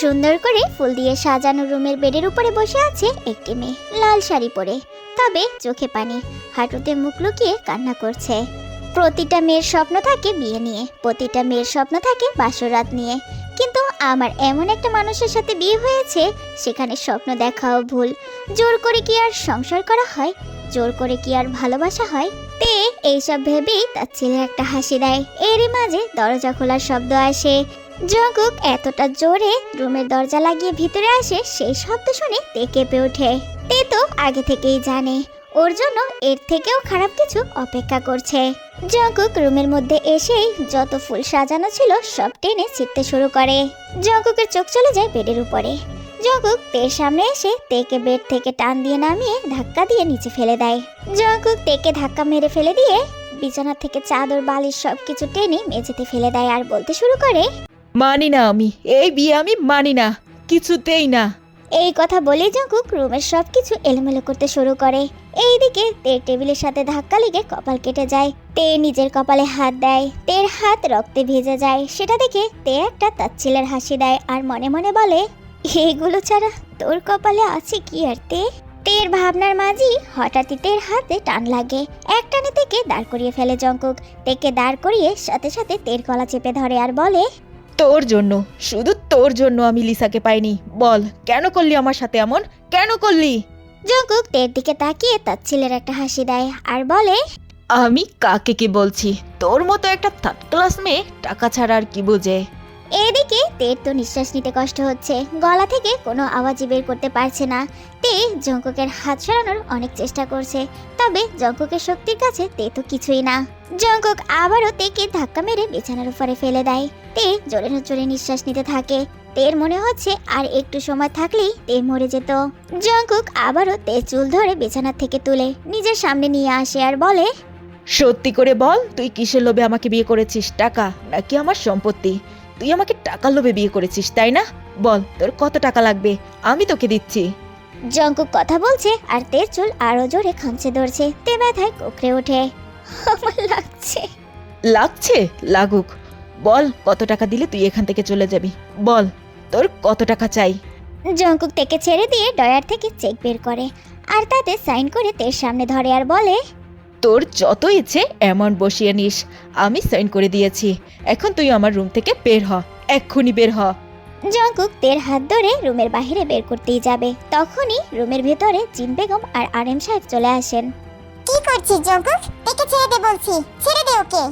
সুন্দর করে ফুল দিয়ে সাজানো রুমের বেডের উপরে বসে আছে একটি মেয়ে, লাল শাড়ি পরে, তবে চোখে পানি, হাঁটুতে মুখ লুকিয়ে কান্না করছে। প্রতিটা মেয়ের স্বপ্ন থাকে বিয়ে নিয়ে, প্রতিটা মেয়ের স্বপ্ন থাকে বাসরাত নিয়ে, কিন্তু আমার এমন একটা মানুষের সাথে বিয়ে হয়েছে সেখানে স্বপ্ন দেখাও ভুল। জোর করে কি আর সংসার করা হয়? জোর করে কি আর ভালোবাসা হয়? তে এইসব ভেবেই তার ছেলে একটা হাসি দেয়। এরই মাঝে দরজা খোলার শব্দ আসে। জঙ্কুক এতটা জোরে রুমের দরজা লাগিয়ে ভিতরে আসে, সেই শব্দ শুনে তে কেঁপে ওঠে। তে তো আগে থেকেই জানে ওর জন্য এর থেকেও খারাপ কিছু অপেক্ষা করছে। জঙ্কুক রুমের মধ্যে এসেই যত ফুল সাজানো ছিল সব টেনে ছিঁড়তে শুরু করে। জঙ্কুকের চোখ চলে যায় বেডের উপরে। জঙ্কুক তের সামনে এসে তেকে বেড থেকে টান দিয়ে নামিয়ে ধাক্কা দিয়ে নিচে ফেলে দেয়। জঙ্কুক তেকে ধাক্কা মেরে ফেলে দিয়ে বিছানা থেকে চাদর বালিশ সবকিছু টেনে মেঝেতে ফেলে দেয় আর বলতে শুরু করে, মানি না, আমি এই বিয়ে আমি মানি না, কিছুতেই না। এই কথা বলে জঙ্কুক রুমের সবকিছু এলোমেলো করতে শুরু করে। এইদিকে তের টেবিলের সাথে ধাক্কা লেগে কপাল কেটে যায়। তে নিজের কপালে হাত দেয়, তের হাত রক্তে ভিজে যায়। সেটা দেখে তে একটা তাচ্ছিলের হাসি দেয় আর মনে মনে বলে, এইগুলো ছাড়া তোর কপালে আছে কি আর তে? তের ভাবনার মাঝেই হঠাৎই তের হাতে টান লাগে। এক টানে তেকে দাঁড় করিয়ে ফেলে জঙ্কুক। তেকে দাঁড় করিয়ে সাথে সাথে তের গলা চেপে ধরে আর বলে, তোর জন্য, শুধু তোর জন্য আমি লিসাকে পাইনি। বল কেন করলি আমার সাথে এমন, কেন করলি? জঙ্কুক তের দিকে তাকিয়ে তাচ্ছিলের একটা হাসি দেয় আর বলে, আমি কাকে কি বলছি? তোর মতো একটা থার্ড ক্লাস মেয়ে টাকা ছাড়া আর কি বোঝে? এদিকে তের তো নিঃশ্বাস নিতে কষ্ট হচ্ছে, গলা থেকে কোনো আওয়াজই বের করতে পারছে না। তে জঙ্কুকের হাত সরানোর অনেক চেষ্টা করছে, তবে জঙ্কুকের শক্তির কাছে তে তো কিছুই না। জঙ্কুক আবারও তেকে ধাক্কা মেরে বিছানার উপরে ফেলে দেয়। তে জোরে জোরে নিঃশ্বাস নিতে থাকে। তের মনে হচ্ছে আর একটু সময় থাকলেই তে মরে যেত। জঙ্কুক আবারও তে চুল ধরে বিছানা থেকে তুলে নিজের সামনে নিয়ে আসে আর বলে, সত্যি করে বল, তুই কিসের লোভে আমাকে বিয়ে করেছিস? টাকা নাকি আমার সম্পত্তি? তুই আমাকে টাকার লোভে বিয়ে করেছিস তাই না? বল তোর কত টাকা লাগবে, আমি তোকে দিচ্ছি। জঙ্কুক কথা বলছে আর তের চুল আরো জোরে খামচে ধরছে। তে ব্যথায় কুকড়ে ওঠে। আমার লাগছে। লাগছে? লাগুক। বল কত টাকা দিলে তুই এখান থেকে চলে যাবি? বল তোর কত টাকা চাই? জঙ্কুক তেকে ছেড়ে দিয়ে ডয়ার থেকে চেক বের করে আর তাতে সাইন করে তের সামনে ধরে আর বলে, তোর যত ইচ্ছে অ্যামাউন্ট বসিয়ে নিস, আমি সাইন করে দিয়েছি। এখন তুই আমার রুম থেকে বের হ, এক্ষুনি বের হ। জঙ্কুক তের হাত ধরে রুমের বাইরে বের করতেই যাবে, তখনই রুমের ভেতরে জিন বেগম আর আরএম সাহেব চলে আসেন। কি করছিস জঙ্কুক? তেকে ছেড়ে দে বলছি, ছেড়ে দে ওকে।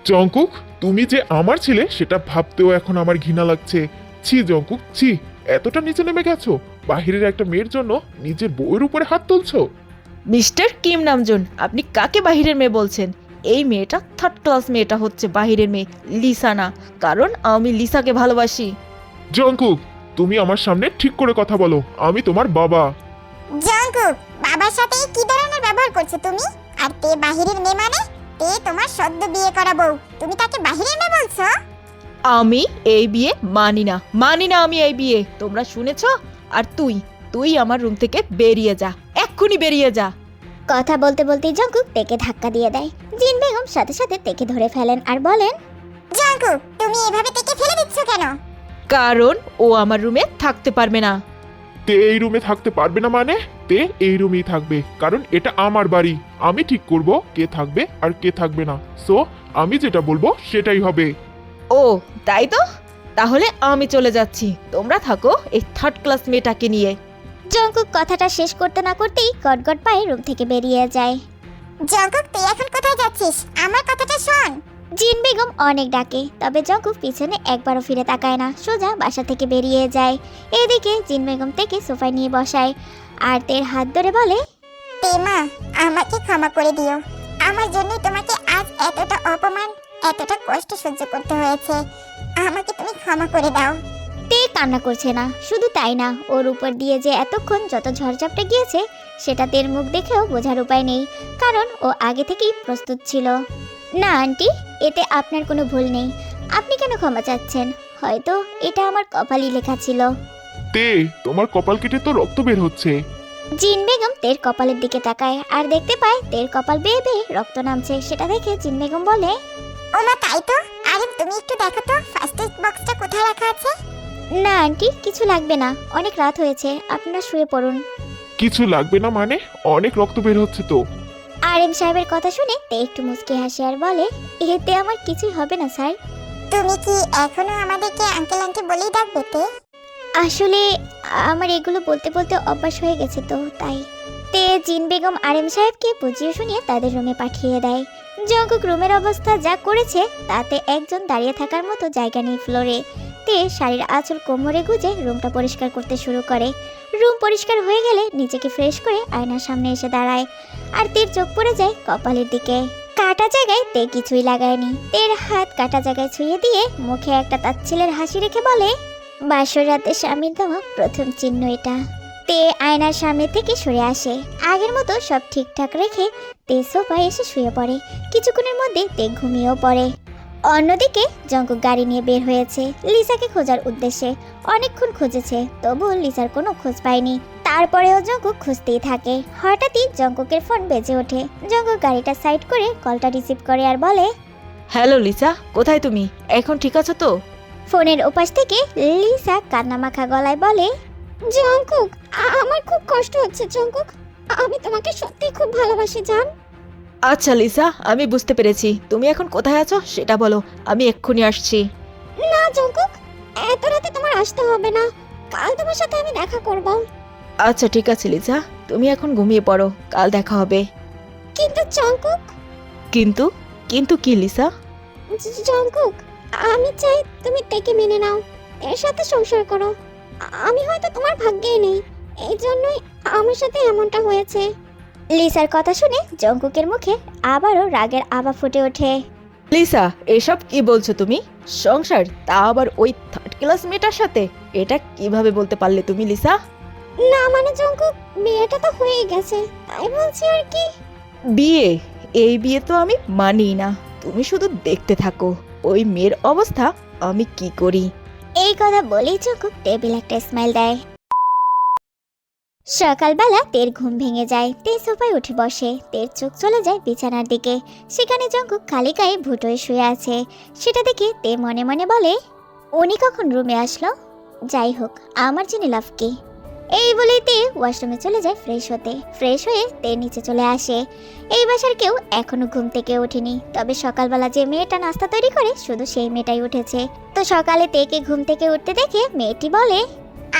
জঙ্কুক, তুমি যে আমার ছেলে সেটা ভাবতেও এখন আমার ঘৃণা লাগছে। ছি জঙ্কুক, ছি, এতটা নিচে নেমে গেছো? বাহিরের একটা মেয়ের জন্য নিজের বউয়ের উপরে হাত তুলছো? মিস্টার কিম নামজুন, আপনি কাকে বাহিরের মেয়ে বলছেন? এই মেয়েটা থার্ড ক্লাস, মেয়েটা হচ্ছে বাহিরের মেয়ে, লিসা না। কারণ আমি লিসাকে ভালোবাসি। জঙ্কুক, তুমি আমার সামনে ঠিক করে কথা বলো, আমি তোমার বাবা। জঙ্কুক, বাবার সাথে কি ধরনের ব্যবহার করছো তুমি? আর তে বাহিরের মেয়ে মানে? তে তোমার সদ্য বিয়ে করা বউ, তুমি তাকে বাহিরের মেয়ে বলছো? আমি এই বিয়ে মানি না, মানি না আমি এই বিয়ে, তোমরা শুনেছ? আর তুই তুই আমার রুম থেকে বেরিয়ে যা, এক্ষুনি বেরিয়ে যা। কথা বলতে বলতেই জঙ্কুক তেকে ধাক্কা দিয়ে দেয়। জিন বেগম সাথে সাথে তেকে ধরে ফেলেন আর বলেন, জঙ্কুক, তুমি এভাবে তেকে ফেলে দিচ্ছ কেন? কারণ ও আমার রুমে থাকতে পারবে না। তে এই রুমে থাকতে পারবে না মানে? তে এই রুমেই থাকবে, কারণ এটা আমার বাড়ি। আমি ঠিক করব কে থাকবে আর কে থাকবে না। সো আমি যেটা বলবো সেটাই হবে। ও তাই তো, তাহলে আমি চলে যাচ্ছি, তোমরা থাকো এই থার্ড ক্লাস মেয়েটাকে নিয়ে। জঙ্কুক কথাটা শেষ করতে না করতেই গটগট পায়ে রুম থেকে বেরিয়ে যায়। জঙ্কুক, তুই এখন কোথায় যাচ্ছিস? আমার কথাটা শোন। জিন বেগম অনেক ডাকে, তবে জঙ্কুক পিছনে একবারও ফিরে তাকায় না, সোজা বাসা থেকে বেরিয়ে যায়। এদিকে জিন বেগম থেকে সোফায় নিয়ে বসায় আর তের হাত ধরে বলে, তে মা, আমাকে ক্ষমা করে দিও। আমার জন্য তোমাকে আজ এতটা অপমান, এতটা কষ্ট সহ্য করতে হয়েছে। আমাকে তুমি ক্ষমা করে দাও। তে কান্না করছে না, শুধু তাই না, ওর উপর দিয়ে যে এতক্ষণ যত ঝড়ঝাপটা গিয়েছে সেটা তের মুখ দেখেও বোঝার উপায় নেই, কারণ ও আগে থেকেই প্রস্তুত ছিল। না আন্টি, এতে আপনার কোনো ভুল নেই। আপনি কেন ক্ষমা চাচ্ছেন? হয়তো এটা আমার কপালই লেখা ছিল। তে, তোমার কপাল কেটে তো রক্ত বের হচ্ছে। জিন বেগম তের কপালের দিকে তাকায় আর দেখতে পায় তের কপাল বেয়ে বেয়ে রক্ত নামছে। সেটা দেখে জিন বেগম বলে, ওমা তাই তো। আরে তুমি একটু দেখো তো ফার্স্ট এড বক্সটা কোথায় রাখা আছে। না আন্টি, কিছু লাগবে না, অনেক রাত হয়েছে, আপনারা শুয়ে পড়ুন। কিছু লাগবে না মানে? অনেক রক্ত বের হচ্ছে তো। আরএম সাহেবের কথা শুনে তে একটু মুচকি হাসে আর বলে, এতে আমার কিছুই হবে না স্যার। তুমি কি এখনো আমাদেরকে আঙ্কেল আন্টি বলেই ডাকবে তে? আসলে আমার এগুলো বলতে বলতে অভ্যাস হয়ে গেছে তো তাই। তে জিন বেগম আরএম সাহেবকে বুঝিয়ে শুনিয়ে তাদের রুমে পাঠিয়ে দেয়। জঙ্কুক রুমের অবস্থা যা করেছে তাতে একজন দাঁড়িয়ে থাকার মতো জায়গা নেই ফ্লোরে। তে শাড়ির আঁচল কোমরে গুজে রুমটা পরিষ্কার করতে শুরু করে। রুম পরিষ্কার হয়ে গেলে নিজেকে ফ্রেশ করে আয়নার সামনে এসে দাঁড়ায়। আর তের চোখ পড়ে যায় কপালের দিকে। কাটা জায়গায় তে কিছুই লাগায়নি। তের হাত কাটা জায়গায় ছুঁয়ে দিয়ে মুখে একটা তাচ্ছিলের হাসি রেখে বলে, বাসর রাতে স্বামীর দেওয়া প্রথম চিহ্ন এটা। তে আয়নার সামনে থেকে সরে আসে। আগের মতো সব ঠিকঠাক রেখে তে সোফায় এসে শুয়ে পড়ে। কিছুক্ষণের মধ্যে তে ঘুমিয়েও পড়ে। অন্যদিকে জঙ্কুক গাড়ি নিয়ে বের হয়েছে লিসাকে খোঁজার উদ্দেশ্যে। অনেকক্ষণ খুঁজেছে, তবুও লিসার কোনো খোঁজ পায়নি। তারপরেও জঙ্কুক খুঁজতেই থাকে। হঠাৎই জঙ্কুকের ফোন বেজে ওঠে। জঙ্কুক গাড়িটা সাইড করে কলটা রিসিভ করে আর বলে, হ্যালো লিসা, কোথায় তুমি? এখন ঠিক আছো তো? ফোনের ওপাশ থেকে লিসা কান্নামাখা গলায় বলে, জঙ্কুক, আমার খুব কষ্ট হচ্ছে জঙ্কুক, আমি তোমাকে সত্যি খুব ভালোবাসি জান। আচ্ছা লিসা, আমি বুঝতে পেরেছি। তুমি এখন কোথায় আছো সেটা বলো, আমি এক্ষুনি আসছি। না জঙ্কুক, এত রাতে তোমার আসতে হবে না, কাল তোমার সাথে আমি দেখা করব। আচ্ছা ঠিক আছে লিসা, তুমি এখন ঘুমিয়ে পড়ো, কাল দেখা হবে। কিন্তু জঙ্কুক, কিন্তু? কিন্তু কি লিসা? জঙ্কুক, আমি চাই তুমি তেকে মেনে নাও, এর সাথে সংসার করো। আমি হয়তো তোমার ভাগ্যেই নেই, এই জন্যই আমার সাথে এমনটা হয়েছে। লিসার কথা শুনে জঙ্কুকের মুখে আবারও রাগের আভা ফুটে ওঠে। লিসা, এসব কি বলছো তুমি? সংসার, তা আবার ওই থার্ড ক্লাস মেয়েটার সাথে? এটা কিভাবে বলতে পারলে তুমি লিসা? না মানে জঙ্কুক, বিয়েটা তো হয়েই গেছে, তাই বলছি আর কি। বিয়ে? এই বিয়ে তো আমি মানি না। তুমি শুধু দেখতে থাকো ওই মেয়ের অবস্থা আমি কি করি। এই কথা বলেই জঙ্কুক টেবিল একটা স্মাইল দেয়। সকালবেলা তের ঘুম ভেঙে যায়। তে সোফায় উঠে বসে। তের চোখ চলে যায় বিছানার দিকে। সেখানে জঙ্কুক খালি গায়ে ভুটোয় শুয়ে আছে। সেটা দেখে তে মনে মনে বলে, উনি কখন রুমে আসলো? যাই হোক, আমার জেনে লাভ কি। এই বলেই তে ওয়াশরুমে চলে যায় ফ্রেশ হতে। ফ্রেশ হয়ে তে নিচে চলে আসে। এই বাসার কেউ এখনো ঘুম থেকে ওঠেনি, তবে সকালবেলা যে মেয়েটা নাস্তা তৈরি করে শুধু সেই মেয়েটাই উঠেছে। তো সকালে তেকে ঘুম থেকে উঠতে দেখে মেয়েটি বলে,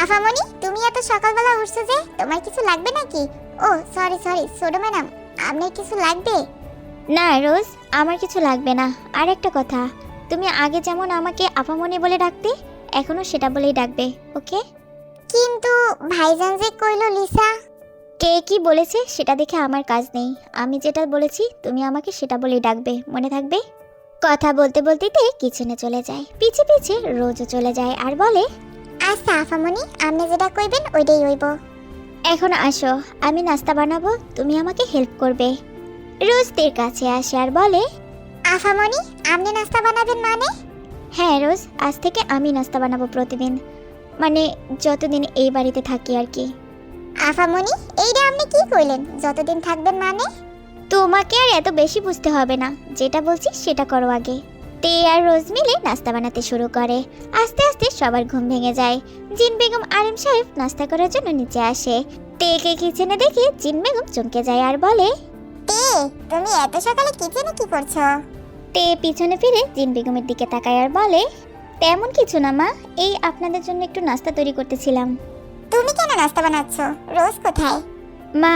আফামনি, তুমি এত সকালবেলা উঠছো যে, তোমার কিছু লাগবে নাকি? ও সরি সরি, ছোট ম্যাডাম, আপনার কিছু লাগবে? না রোজ, আমার কিছু লাগবে না। আর একটা কথা, তুমি আগে যেমন আমাকে আপামনি বলে ডাকতে, এখনো সেটা বলেই ডাকবে, ওকে? কিন্তু ভাইজান যে কইলো লিসা। কে কি বলেছে সেটা দেখে আমার কাজ নেই। আমি যেটা বলেছি তুমি আমাকে সেটা বলেই ডাকবে, মনে থাকবে? কথা বলতে বলতেই কিচেনে চলে যায়। পিছে পিছে রোজও চলে যায় আর বলে, আচ্ছা আফামনি, আপনি যেটা কইবেন ওইটাই হইব। এখন আসো, আমি নাস্তা বানাবো, তুমি আমাকে হেল্প করবে। রোজ তের কাছে আসে আর বলে, আফামনি, আপনি নাস্তা বানাবেন মানে? হ্যাঁ রোজ, আজ থেকে আমি নাস্তা বানাবো প্রতিদিন, মানে যতদিন এই বাড়িতে থাকি আর কি। আফামনি, এইটা আপনি কি কইলেন, যতদিন থাকবেন মানে? তোমাকে আর এত বেশি বুঝতে হবে না, যেটা বলছি সেটা করো আগে। তে আর রোজ মিলে নাস্তা বানাতে শুরু করে। আস্তে আস্তে সবার ঘুম ভেঙে যায়। জিন বেগম আরএম সাহেব নাস্তা করার জন্য নিচে আসে। তেকে কিচেনে দেখে জিন বেগম চমকে যায় আর বলে, তে, তুমি এত সকালে কিচেনে কি করছো? তে পিছনে ফিরে জিন বেগমের দিকে তাকায় আর বলে, তেমন কিছু না মা, এই আপনাদের জন্য একটু নাস্তা তৈরি করতেছিলাম। তুমি কেন নাস্তা বানাচ্ছো? রোজ কোথায়? মা,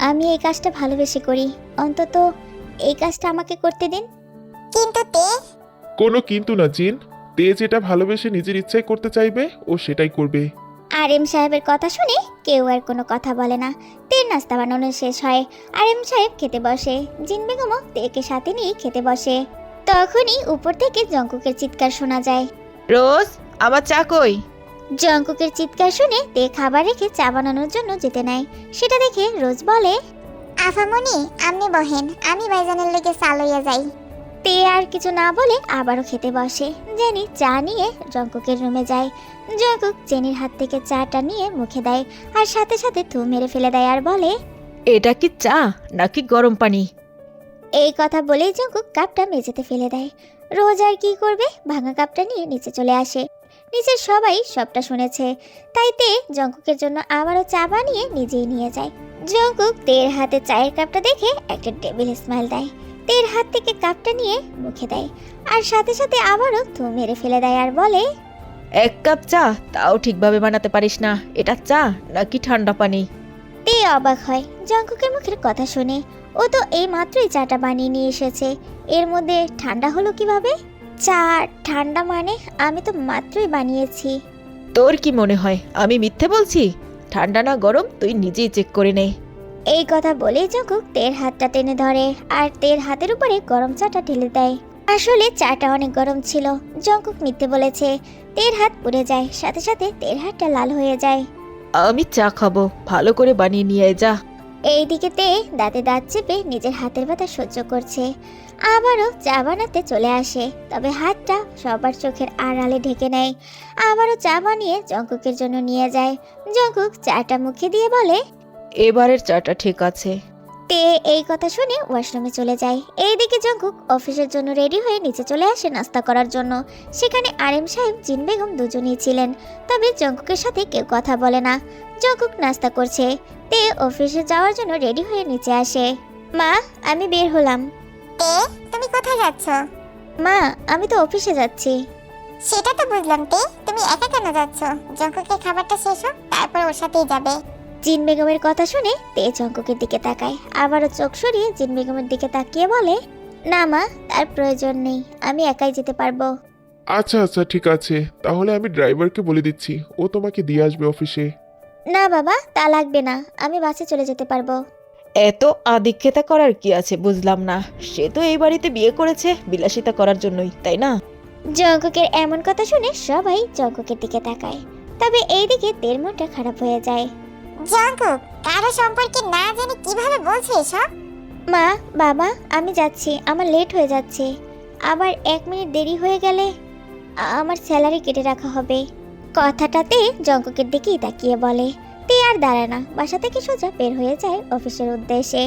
আমি এই কাজটা ভালোবেসে করি, অন্তত এই কাজটা আমাকে করতে দিন। কিন্তু তে। কোনো কিন্তু না জিন। তে যেটা ভালোবেসে নিজের ইচ্ছায় করতে চাইবে ও সেটাই করবে। আরএম সাহেবের কথা শুনে কেউ আর কোনো কথা বলে না। তের নাস্তা বানানো শেষ হয়। আরএম সাহেব খেতে বসে। জিন বেগমও তেকে সাথে নিয়ে খেতে বসে। তখনই উপর থেকে জঙ্কুকের চিৎকার শোনা যায়। রোজ, আমার চা কই? জঙ্কুকের চিৎকার শুনে তে খাবার রেখে চা বানানোর জন্য যেতে নেয়। সেটা দেখে রোজ বলে, আফামনি, আপনি বহেন, আমি ভাইজানের লেগে চা লইয়া যাই। তে আর কিছু না বলে আবারও খেতে বসে। জেনি চা নিয়ে জঙ্কুকের রুমে যায়। জঙ্কুক জেনির হাত থেকে চাটা নিয়ে মুখে দেয় আর সাথে সাথে থু মেরে ফেলে দেয় আর বলে, এটা কি চা নাকি গরম পানি? এই কথা বলেই জঙ্কুক কাপটা মেঝেতে ফেলে দেয়। রোজ আর কি করবে, ভাঙা কাপটা নিয়ে নিচে চলে আসে। নিচের সবাই সবটা শুনেছে, তাই তে জঙ্কুকের জন্য আবারও চা বানিয়ে নিজেই নিয়ে যায়। জঙ্কুক তের হাতে চায়ের কাপটা দেখে একটা টেবিল স্মাইল দেয়। তের হাত থেকে কাপটা নিয়ে মুখে দেয় আর সাথে সাথে আবারও থু মেরে ফেলে দেয় আর বলে, 1 কাপ চা, তাও ঠিকভাবে বানাতে পারিস না। এটা চা নাকি ঠান্ডা পানি? তে অবাক হয় জঙ্কুকের মুখের কথা শুনে। ও তো এই মাত্রই চাটা বানিয়ে নিয়ে এসেছে, এর মধ্যে ঠান্ডা হলো কিভাবে? চা ঠান্ডা মানে আমি তো মাত্রই বানিয়েছি। তোর কি মনে হয় আমি মিথ্যে বলছি? ঠান্ডা না গরম তুই নিজেই চেক করে নে। এই কথা বলেই জঙ্কুক তের হাতটা টেনে ধরে আর তের হাতের উপরে গরম চাটা ঢেলে দেয়। আসলে চাটা অনেক গরম ছিল, জঙ্কুক মিথ্যে বলেছে। তের হাত পুড়ে যায়, সাথে সাথে তের হাতটা লাল হয়ে যায়। আমি চা খাবো, ভালো করে বানিয়ে নিয়ে আয় যা। এইদিকে তে দাঁতে দাঁত চেপে নিজের হাতের ব্যথা সহ্য করছে। আবারও চা বানাতে চলে আসে, তবে হাতটা সবার চোখের আড়ালে ঢেকে নেয়। আবারও চা বানিয়ে জঙ্কুকের জন্য নিয়ে যায়। জঙ্কুক চাটা মুখে দিয়ে বলে, এবারের চাটা ঠিক আছে। তে এই কথা শুনে ওয়াশরুমে চলে যায়। এইদিকে জঙ্কুক অফিসের জন্য রেডি হয়ে নিচে চলে আসে নাস্তা করার জন্য। সেখানে আরেম সাহেব, জিন বেগম দুজনেই ছিলেন, তবে জঙ্কুকের সাথে কেউ কথা বলে না। জঙ্কুক নাস্তা করছে, তে অফিসে যাওয়ার জন্য রেডি হয়ে নিচে আসে। মা, আমি বের হলাম। তে, তুমি কোথায় যাচ্ছ? মা, আমি তো অফিসে যাচ্ছি। সেটা তো বুঝলাম তে, তুমি একা কেন যাচ্ছ? জঙ্কুকের খাবারটা শেষ হোক, তারপর ওর সাথেই যাবে। জিন বেগমের কথা শুনে তে জঙ্কুকের দিকে তাকায়, আবারও চোখ সরিয়ে জিন বেগমের দিকে তাকিয়ে বলে, না মা, তার প্রয়োজন নেই, আমি একাই যেতে পারবো। আচ্ছা আচ্ছা ঠিক আছে, তাহলে আমি ড্রাইভারকে বলে দিচ্ছি, ও তোমাকে দিয়ে আসবে অফিসে। না বাবা, তা লাগবে না, আমি বাসে চলে যেতে পারবো। এত আদিক্ষেতা করার কি আছে বুঝলাম না। সে তো এই বাড়িতে বিয়ে করেছে বিলাসিতা করার জন্যই, তাই না? জঙ্কুকের এমন কথা শুনে সবাই জঙ্কুকের দিকে তাকায়, তবে এইদিকে তের মনটা খারাপ হয়ে যায়। জঙ্কুক কারো সম্পর্কে না জেনে কিভাবে বলছে এসব? মা, বাবা, আমি যাচ্ছি, আমার লেট হয়ে যাচ্ছে। আবার 1 মিনিট দেরি হয়ে গেলে আমার স্যালারি কেটে রাখা হবে। কথাটাতে জঙ্কুকের দিকেই তাকিয়ে বলে। তে আর দাঁড়ায় না, বাসা থেকে সোজা বের হয়ে যায় অফিসের উদ্দেশ্যে।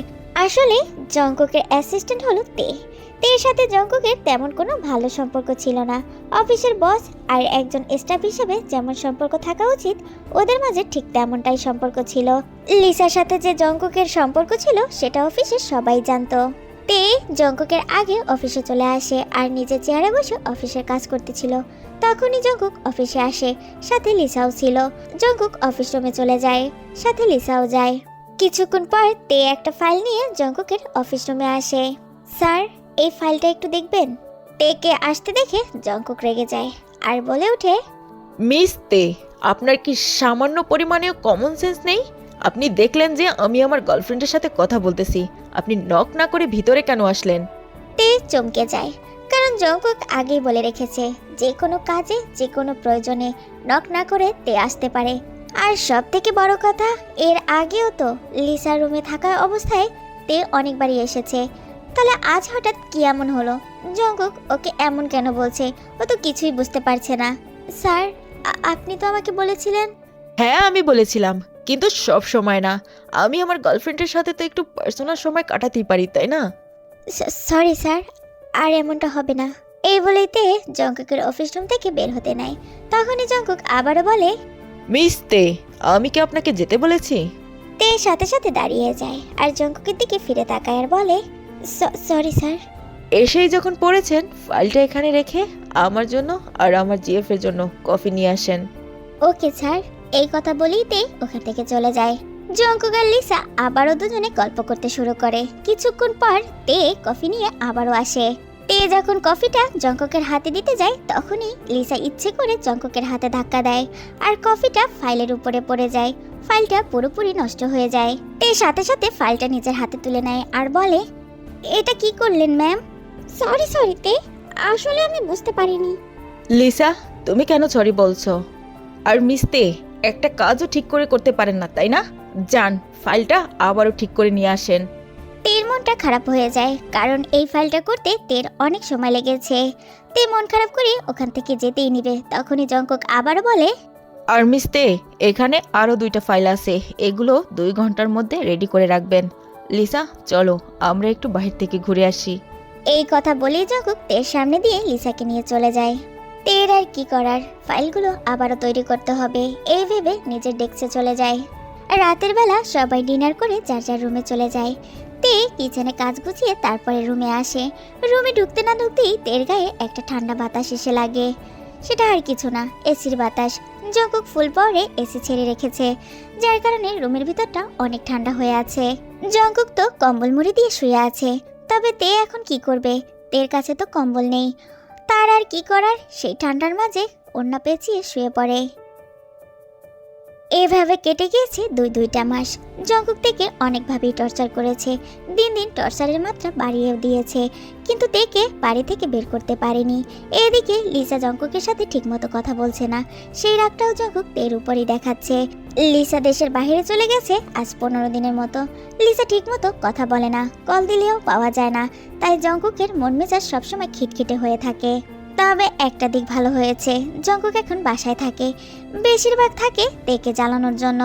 আসলে জঙ্কুকের অ্যাসিস্ট্যান্ট হলো তে। তের সাথে জঙ্কুকের তেমন কোনো ভালো সম্পর্ক ছিল না। অফিসের বস আর একজন স্টাফ হিসেবে যেমন সম্পর্ক থাকা উচিত, ওদের মাঝে ঠিক তেমনটাই সম্পর্ক ছিল। লিসার সাথে যে জঙ্কুকের সম্পর্ক ছিল সেটা অফিসের সবাই জানতো। তে জঙ্কুকের আগে অফিসে চলে আসে আর নিজের চেয়ারে বসে অফিসের কাজ করতেছিল। তখনই জঙ্কুক অফিসে আসে, সাথে লিসাও ছিল। জঙ্কুক অফিস রুমে চলে যায়, সাথে লিসাও যায়। কিছুক্ষণ পর তে একটা ফাইল নিয়ে জঙ্কুকের অফিস রুমে আসে। স্যার, এই ফাইলটা একটু দেখবেন। তেকে আসতে দেখে জঙ্কুক রেগে যায় আর বলে ওঠে, মিস তে, আপনার কি সামান্য পরিমাণেও কমন সেন্স নেই? আপনি দেখলেন যে আমি আমার গার্লফ্রেন্ডের সাথে কথা বলতেছি, আপনি নক না করে ভিতরে কেন আসলেন? তে চমকে যায়, কারণ জঙ্কুক আগেই বলে রেখেছে যে কোনো কাজে যে কোনো প্রয়োজনে নক না করে তে আসতে পারে। আর সব থেকে বড় কথা, এর আগেও তো লিসার রুমে থাকা অবস্থায় তে অনেকবারই এসেছে। তাহলে আজ হঠাৎ কি এমন হলো? জঙ্কুক ওকে এমন কেন বলছে? ও তো কিছুই বুঝতে পারছে না। স্যার, আপনি তো আমাকে বলেছিলেন। হ্যাঁ, আমি বলেছিলাম, কিন্তু সব সময় না। আমি আমার গার্লফ্রেন্ডের সাথে তো একটু পার্সোনাল সময় কাটাতেই পারি, তাই না? সরি স্যার, আর এমনটা হবে না। এই বলেই তে জঙ্কুকের অফিস রুম থেকে বের হতে নেয়। তখনই জঙ্কুক আবারও বলে, মিস তে, আমি কি আপনাকে যেতে বলেছি? তে সাথে সাথে দাঁড়িয়ে যায় আর জঙ্কুকের দিকে ফিরে তাকায় আর বলে, সরি স্যার। এসেই যখন পড়েছেন, ফাইলটা এখানে রেখে আমার জন্য আর আমার জিএফ এর জন্য কফি নিয়ে আসেন। Okay sir. এই কথা বলেই তে ওখান থেকে চলে যায়। জঙ্কুক আর লিসা আবারও দুজনে গল্প করতে শুরু করে। কিছুক্ষণ পর তে কফি নিয়ে আবারও আসে। তে যখন কফিটা জঙ্কুকের হাতে দিতে যায়, তখনই লিসা ইচ্ছে করে জঙ্কুকের হাতে ধাক্কা দেয় আর কফিটা ফাইলের উপরে পড়ে যায়। ফাইলটা পুরোপুরি নষ্ট হয়ে যায়। তে সাথে সাথে ফাইলটা নিজের হাতে তুলে নেয় আর বলে, এটা কি করলেন ম্যাম? সরি তে, আসলে আমি বুঝতে পারিনি। লিসা, তুমি কেন সরি বলছো? আর মিস তে, একটা কাজও ঠিক করে করতে পারেন না, তাই না? যান, ফাইলটা আবারও ঠিক করে নিয়ে আসেন। তের মনটা খারাপ হয়ে যায়, কারণ এই ফাইলটা করতে তের অনেক সময় লেগেছে। তে মন খারাপ করে ওখান থেকে যেতেই নিবে, তখনই জঙ্কুক আবারও বলে, আর মিস তে, এখানে আরো 2টা ফাইল আছে, এগুলো 2 ঘন্টার মধ্যে রেডি করে রাখবেন। লিসা, চলো আমরা একটু বাহির থেকে ঘুরে আসি। এই কথা বলেই জঙ্কুক তের সামনে দিয়ে লিসাকে নিয়ে চলে যায়। তের আর কি করার, ফাইলগুলো আবারও তৈরি করতে হবে এই ভেবে নিজের ডেস্কে চলে যায়। রাতের বেলা সবাই ডিনার করে যার যার রুমে চলে যায়। তে কিচেনে কাজ গুছিয়ে তারপরে রুমে আসে। রুমে ঢুকতে না ঢুকতেই তের গায়ে একটা ঠান্ডা বাতাস এসে লাগে। সেটা আর কিছু না, এসির বাতাস। জঙ্কুক ফুল পাওয়ারে এসি ছেড়ে রেখেছে, যার কারণে রুমের ভিতরটা অনেক ঠান্ডা হয়ে আছে। জঙ্কুক তো কম্বল মুড়ি দিয়ে শুয়ে আছে, তবে তে এখন কি করবে? তের কাছে তো কম্বল নেই, তার আর কি করার, সেই ঠান্ডার মাঝে ওড়না পেঁচিয়ে শুয়ে পড়ে। এভাবে কেটে গিয়েছে দুইটা মাস। জঙ্কুক থেকে অনেকভাবেই টর্চার করেছে, দিন দিন টর্চারের মাত্রা বাড়িয়েও দিয়েছে, কিন্তু তেকে বাড়ি থেকে বের করতে পারেনি। এদিকে লিসা জঙ্কুকের সাথে ঠিকমতো কথা বলছে না, সেই রাগটাও জঙ্কুক তের উপরই দেখাচ্ছে। লিসা দেশের বাইরে চলে গেছে আজ 15 দিনের মতো। লিসা ঠিকমতো কথা বলে না, কল দিলেও পাওয়া যায় না, তাই জঙ্কুকের মন মেজাজ সবসময় খিটখিটে হয়ে থাকে। তবে একটা দিক ভালো হয়েছে, জঙ্কুক এখন বাসায় থাকে, বেশিরভাগ থাকে তেকে জ্বালানোর জন্য।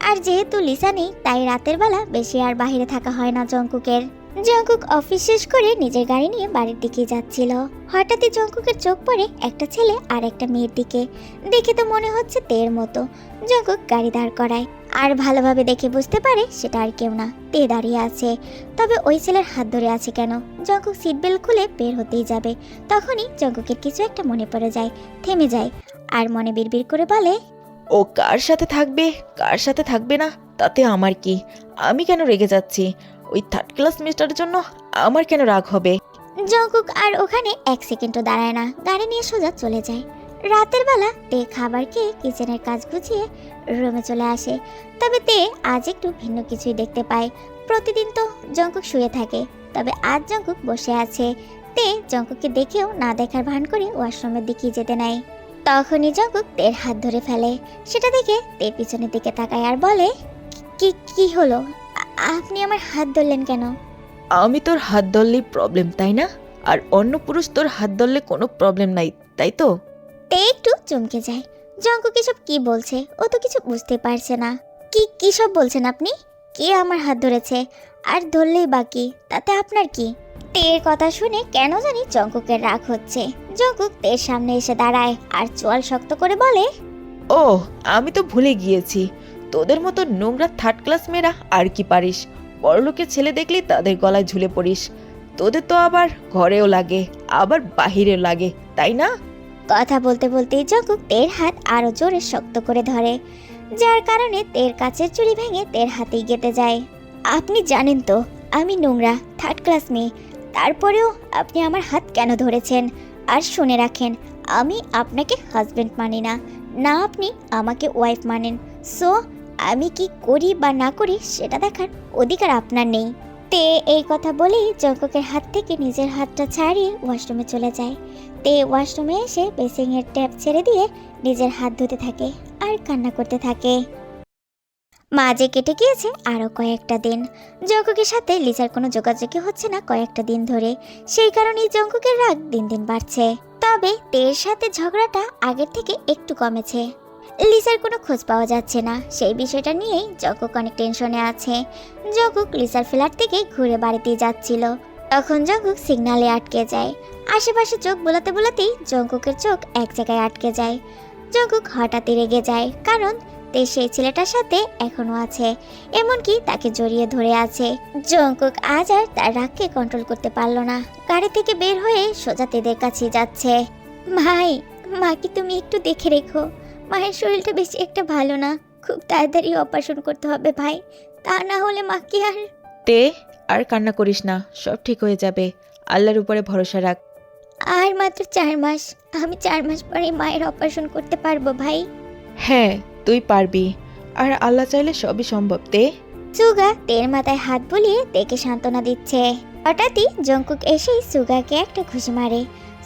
আর যেহেতু লিসা নেই, তাই রাতের বেলা বেশি আর বাইরে থাকা হয় না জঙ্কুকের। জঙ্কুক অফিস শেষ করে নিজের গাড়ি নিয়ে বাড়ির দিকে যাচ্ছিল। হঠাৎই জঙ্কুকের চোখ পড়ে একটা ছেলে আর একটা মেয়ের দিকে। দেখে তো মনে হচ্ছে তের মতো। জঙ্কুক গাড়ি দাঁড় করায়, আর ভালোভাবে দেখে বুঝতে পারে সেটা আর কেউ না, তে দাঁড়িয়ে আছে। তবে ওই ছেলের হাত ধরে আছে কেন? জঙ্কুক সিট বেল্ট খুলে বের হতেই যাবে, তখনই জঙ্কুকের কিছু একটা মনে পড়ে যায়, থেমে যায়, আর মনে বিড়বিড় করে বলে, ও কার সাথে থাকবে কার সাথে থাকবে না তাতে আমার কি? আমি কেন রেগে যাচ্ছি? ওই 3rd ক্লাস মিস্টারের জন্য আমার কেন রাগ হবে? জঙ্কুক আর ওখানে 1 সেকেন্ডও দাঁড়ায় না, গাড়ি নিয়ে সোজা চলে যায়। রাতের বেলা তে খাবার খেয়ে কিচেনের কাজ গুছিয়ে রুমে চলে আসে। তবে তে আজ একটু ভিন্ন কিছুই দেখতে পায়। প্রতিদিন তো জঙ্কুক শুয়ে থাকে, তবে আজ জঙ্কুক বসে আছে। তে জঙ্কুককে দেখেও না দেখার ভান করে ওয়াশরুমের দিকে যেতে নেয়। তখনই জঙ্কুক তের হাত ধরে ফেলে। সেটা দেখে তে পিছনের দিকে তাকায় আর বলে, কি কি হলো? আপনি আমার হাত ধরলেন কেন? আমি তোর হাত ধরলেই প্রবলেম, তাই না? আর অন্য পুরুষ তোর হাত ধরলে কোনো প্রবলেম নাই, তাই তো? তে একটু চমকে যায়। জঙ্কুক এসব কি বলছে? ও তো কিছু বুঝতে পারছে না। কি সব বলছেন আপনি? কে আমার হাত ধরেছে? আর ধরলেই বাকি, তাতে আপনার কি? তের কথা শুনে কেন জানি জঙ্কুকের রাগ হচ্ছে। জঙ্কুক তের সামনে এসে দাঁড়ায় আর চোয়াল শক্ত করে বলে, ও আমি তো ভুলে গিয়েছি, তোদের মতো নোংরা 3rd ক্লাস মেয়েরা আর কি পারিস? বড়লোকের ছেলে দেখলি তাদের গলায় ঝুলে পড়িস। তোদের তো আবার ঘরেও লাগে, আবার বাহিরেও লাগে, তাই না? কথা বলতে বলতেই জঙ্কুক তের হাত আরো জোরে শক্ত করে ধরে, যার কারণে তের কাচের চুড়ি ভেঙে তের হাতেই গেতে যায়। আপনি জানেন তো আমি নোংরা 3rd ক্লাস মেয়ে, তারপরেও আপনি আমার হাত কেন ধরেছেন? আর শুনে রাখেন, আমি আপনাকে হাজবেন্ড মানি না, না আপনি আমাকে ওয়াইফ মানেন। সো আমি কি করি বা না করি সেটা দেখার অধিকার আপনার নেই। তে এই কথা বলেই জঙ্কুকের হাত থেকে নিজের হাতটা ছাড়িয়ে ওয়াশরুমে চলে যায়। তে ওয়াশরুমে এসে বেসিংয়ের ট্যাপ ছেড়ে দিয়ে নিজের হাত ধুতে থাকে আর কান্না করতে থাকে। মাঝে কেটে গিয়েছে আরও কয়েকটা দিন। জঙ্কুকের সাথে লিসার কোনো যোগাযোগই হচ্ছে না কয়েকটা দিন ধরে, সেই কারণেই জঙ্কুকের রাগ দিন দিন বাড়ছে। তবে তের সাথে ঝগড়াটা আগের থেকে একটু কমেছে। লিসার কোনো খোঁজ পাওয়া যাচ্ছে না, সেই বিষয়টা নিয়েই জঙ্কুক অনেক টেনশনে আছে। জঙ্কুক লিসার ফ্ল্যাট থেকে ঘুরে বাড়িতে যাচ্ছিল, তখন জঙ্কুক সিগন্যালে আটকে যায়। আশেপাশে চোখ বোলাতে বোলাতেই জঙ্কুকের চোখ এক জায়গায় আটকে যায়। জঙ্কুক হঠাৎই রেগে যায়, কারণ তে সেই ছেলেটার সাথে এখনো আছে, এমনকি তাকে জড়িয়ে ধরে আছে। জঙ্কুক আজ আর তার রাগকে কন্ট্রোল করতে পারল না, গাড়ি থেকে বের হয়ে সোজা তেদের কাছে যাচ্ছে। ভাই, মাকে তুমি একটু দেখে রেখো, মায়ের শরীরটা বেশি একটা ভালো না, খুব তাড়াতাড়ি অপারেশন করতে হবে ভাই, তা না হলে মাকে আর। তে আর কান্না করিস না, সব ঠিক হয়ে যাবে, আল্লাহর উপরে ভরসা রাখ। আর মাত্র 4 মাস, আমি 4 মাস পরে মায়ের অপারেশন করতে পারবো ভাই। হ্যাঁ তুই পারবি, আর আল্লাহ চাইলে সবই সম্ভব। তে সুগা তের মাথায় হাত বুলিয়ে তেকে সান্ত্বনা দিচ্ছে। হঠাৎই জঙ্কুক এসেই সুগাকে একটা ঘুষি মারে।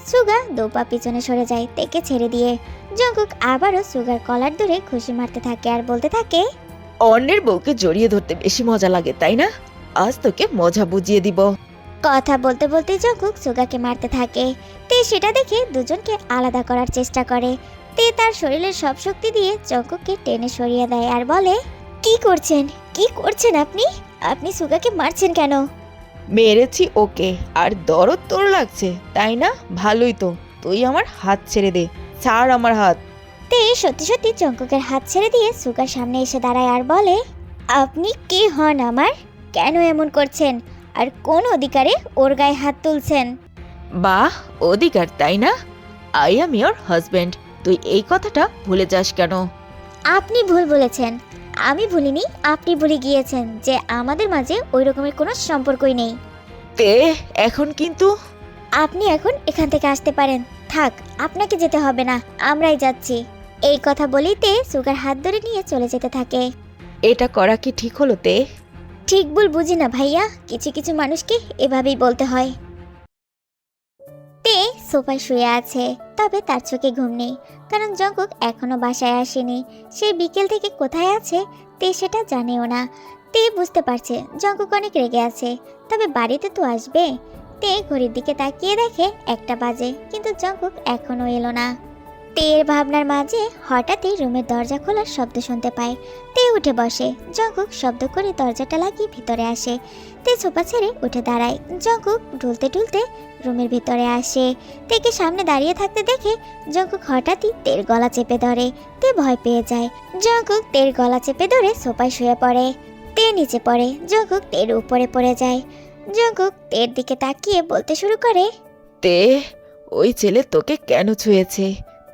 সুগা 2 পা পিছনে সরে যায় তেকে ছেড়ে দিয়ে। জঙ্কুক আবারও সুগার কলার ধরে ঘুষি মারতে থাকে আর বলতে থাকে, অন্যের বউকে জড়িয়ে ধরতে বেশি মজা লাগে, তাই না? আজ তোকে মজা বুঝিয়ে দিব। কথা বলতে বলতে জঙ্কুক সুগাকে মারতে থাকে। তে সেটা দেখে দুজনকে আলাদা করার চেষ্টা করে। তে তার শরীরের সব শক্তি দিয়ে জঙ্কুককে টেনে সরিয়ে দেয় আর বলে, কি করছেন আপনি? আপনি সুগাকে মারছেন কেন? মেরেছি ওকে, আর দরদ তোর লাগছে, তাই না? ভালোই তো, তুই আমার হাত ছেড়ে দে, ছাড় আমার হাত। তে সত্যি সত্যি জঙ্কুকের হাত ছেড়ে দিয়ে সুগার সামনে এসে দাঁড়ায় আর বলে, আপনি কে হন আমার? কেন এমন করছেন? আর কোন অধিকারে ওর গায়ে হাত তুলছেন? বাহ, অধিকার তাই না? I am your husband. তুই এই কথাটা ভুলে যাস কেন? আপনি ভুল বলেছেন। আমি ভুলিনি, আপনি ভুলে গিয়েছেন যে আমাদের মাঝে ওই রকমের কোনো সম্পর্কই নেই। তে এখন কিন্তু আপনি এখন এখান থেকে আসতে পারেন। থাক, আপনাকে যেতে হবে না, আমরাই যাচ্ছি। এই কথা বলেই তে সুগার হাত ধরে নিয়ে চলে যেতে থাকে। এটা করা কি ঠিক হলো তে? ঠিক ভুল বুঝি না ভাইয়া, কিছু কিছু মানুষকে এভাবেই বলতে হয়। তে সোফায় শুয়ে আছে, তবে তার চোখে ঘুম নেই, কারণ জঙ্কুক এখনো বাসায় আসেনি। সে বিকেল থেকে কোথায় আছে তে সেটা জানেও না। তে বুঝতে পারছে জঙ্কুক অনেক রেগে আছে, তবে বাড়িতে তো আসবে। তে ঘড়ির দিকে তাকিয়ে দেখে 1টা বাজে, কিন্তু জঙ্কুক এখনো এলো না। তের ভাবনার মাঝে হঠাৎই রুমের দরজা খোলার শব্দ শুনতে পায়। তে উঠে বসে। জঙ্কুক শব্দ করে দরজাটা লাগিয়ে ভিতরে আসে। তে সোফা ছেড়ে উঠে দাঁড়ায়। জঙ্কুক ঢুলতে ঢুলতে রুমের ভিতরে আসে। তেকে সামনে দাঁড়িয়ে থাকতে দেখে জঙ্কুক হঠাৎই তের গলা চেপে ধরে। তে ভয় পেয়ে যায়। জঙ্কুক তের গলা চেপে ধরে সোফায় শুয়ে পড়ে। তে নিচে পড়ে। জঙ্কুক তের উপরে পড়ে যায়। জঙ্কুক তের দিকে তাকিয়ে বলতে শুরু করে, তে, ওই ছেলে তোকে কেন ছুঁয়েছে?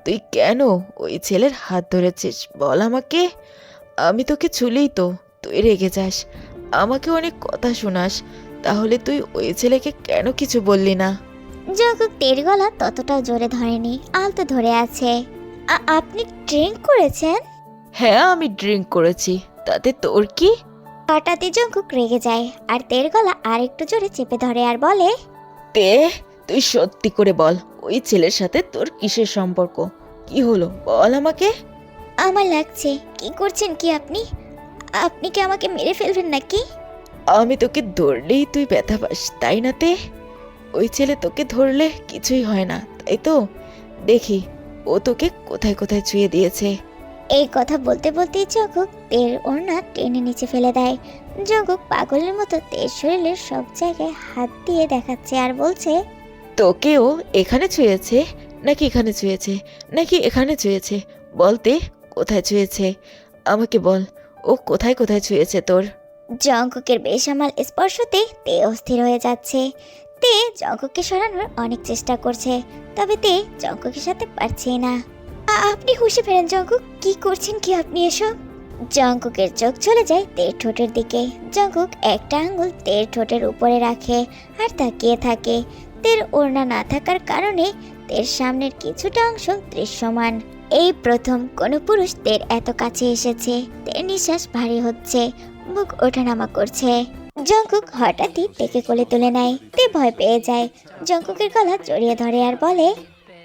তুই কেন ওই ছেলের হাত ধরেছিস বল আমাকে। আমি তোকে ছুলেই তো তুই রেগে যাস, আমাকে অনেক কথা শোনাস, তাহলে তুই ওই ছেলেকে কেন কিছু বললি না? জঙ্কুক তের গলা ততটাও জোরে ধরেনি, আলতো ধরে আছে। আপনি ড্রিঙ্ক করেছেন? হ্যাঁ, আমি ড্রিঙ্ক করেছি, তাতে তোর কি? হঠাৎই জঙ্কুক রেগে যায় আর তের গলা আর একটু জোরে চেপে ধরে আর বলে, তে, তুই সত্যি করে বল, ওই ছেলের সাথে তোর কিসের সম্পর্ক? কি হলো বল আমাকে। আমার লাগছে। কি করছেন কি আপনি? আপনি কি আমাকে মেরে ফেলবেন নাকি? আমি তোকে ধরলেই তুই ব্যথা পাস তাই না তে? ওই ছেলে তোকে ধরলে কিছুই হয় না তাই তো? দেখি ও তোকে কোথায় কোথায় ছুঁয়ে দিয়েছে। এই কথা বলতে বলতেই জঙ্কুক তের ওড়না টেনে নিচে ফেলে দেয়। জঙ্কুক পাগলের মতো তের শরীরের সব জায়গায় হাত দিয়ে দেখাচ্ছে আর বলছে, তোকেও এখানে ছুঁয়েছে নাকি এখানে ছুঁয়েছে নাকি এখানে ছুঁয়েছে? বলতে কোথায় ছুঁয়েছে আমাকে বল, ও কোথায় কোথায় ছুঁয়েছে তোর? জঙ্কুকের বেসামাল স্পর্শতে তে অস্থির হয়ে যাচ্ছে। তে জঙ্কুককে সরানোর অনেক চেষ্টা করছে, তবে তে জঙ্কুকের সাথে পারছেই না। আপনি হুঁশে ফেরেন জঙ্কুক, কি করছেন কি আপনি এসব? জঙ্কুকের চোখ চলে যায় তের ঠোঁটের দিকে। জঙ্কুক একটা আঙ্গুল তের ঠোঁটের উপরে রাখে আর তাকিয়ে থাকে। তের ওড়না না থাকার কারণে তের সামনের কিছুটা অংশ দৃশ্যমান। এই প্রথম কোনো পুরুষ তের এত কাছে এসেছে। তের নিঃশ্বাস ভারী হচ্ছে, বুক ওঠানামা করছে। জঙ্কুক হঠাৎই তেকে কোলে তুলে নেয়। তে ভয় পেয়ে যায়। জঙ্কুকের গলা জড়িয়ে ধরে আর বলে,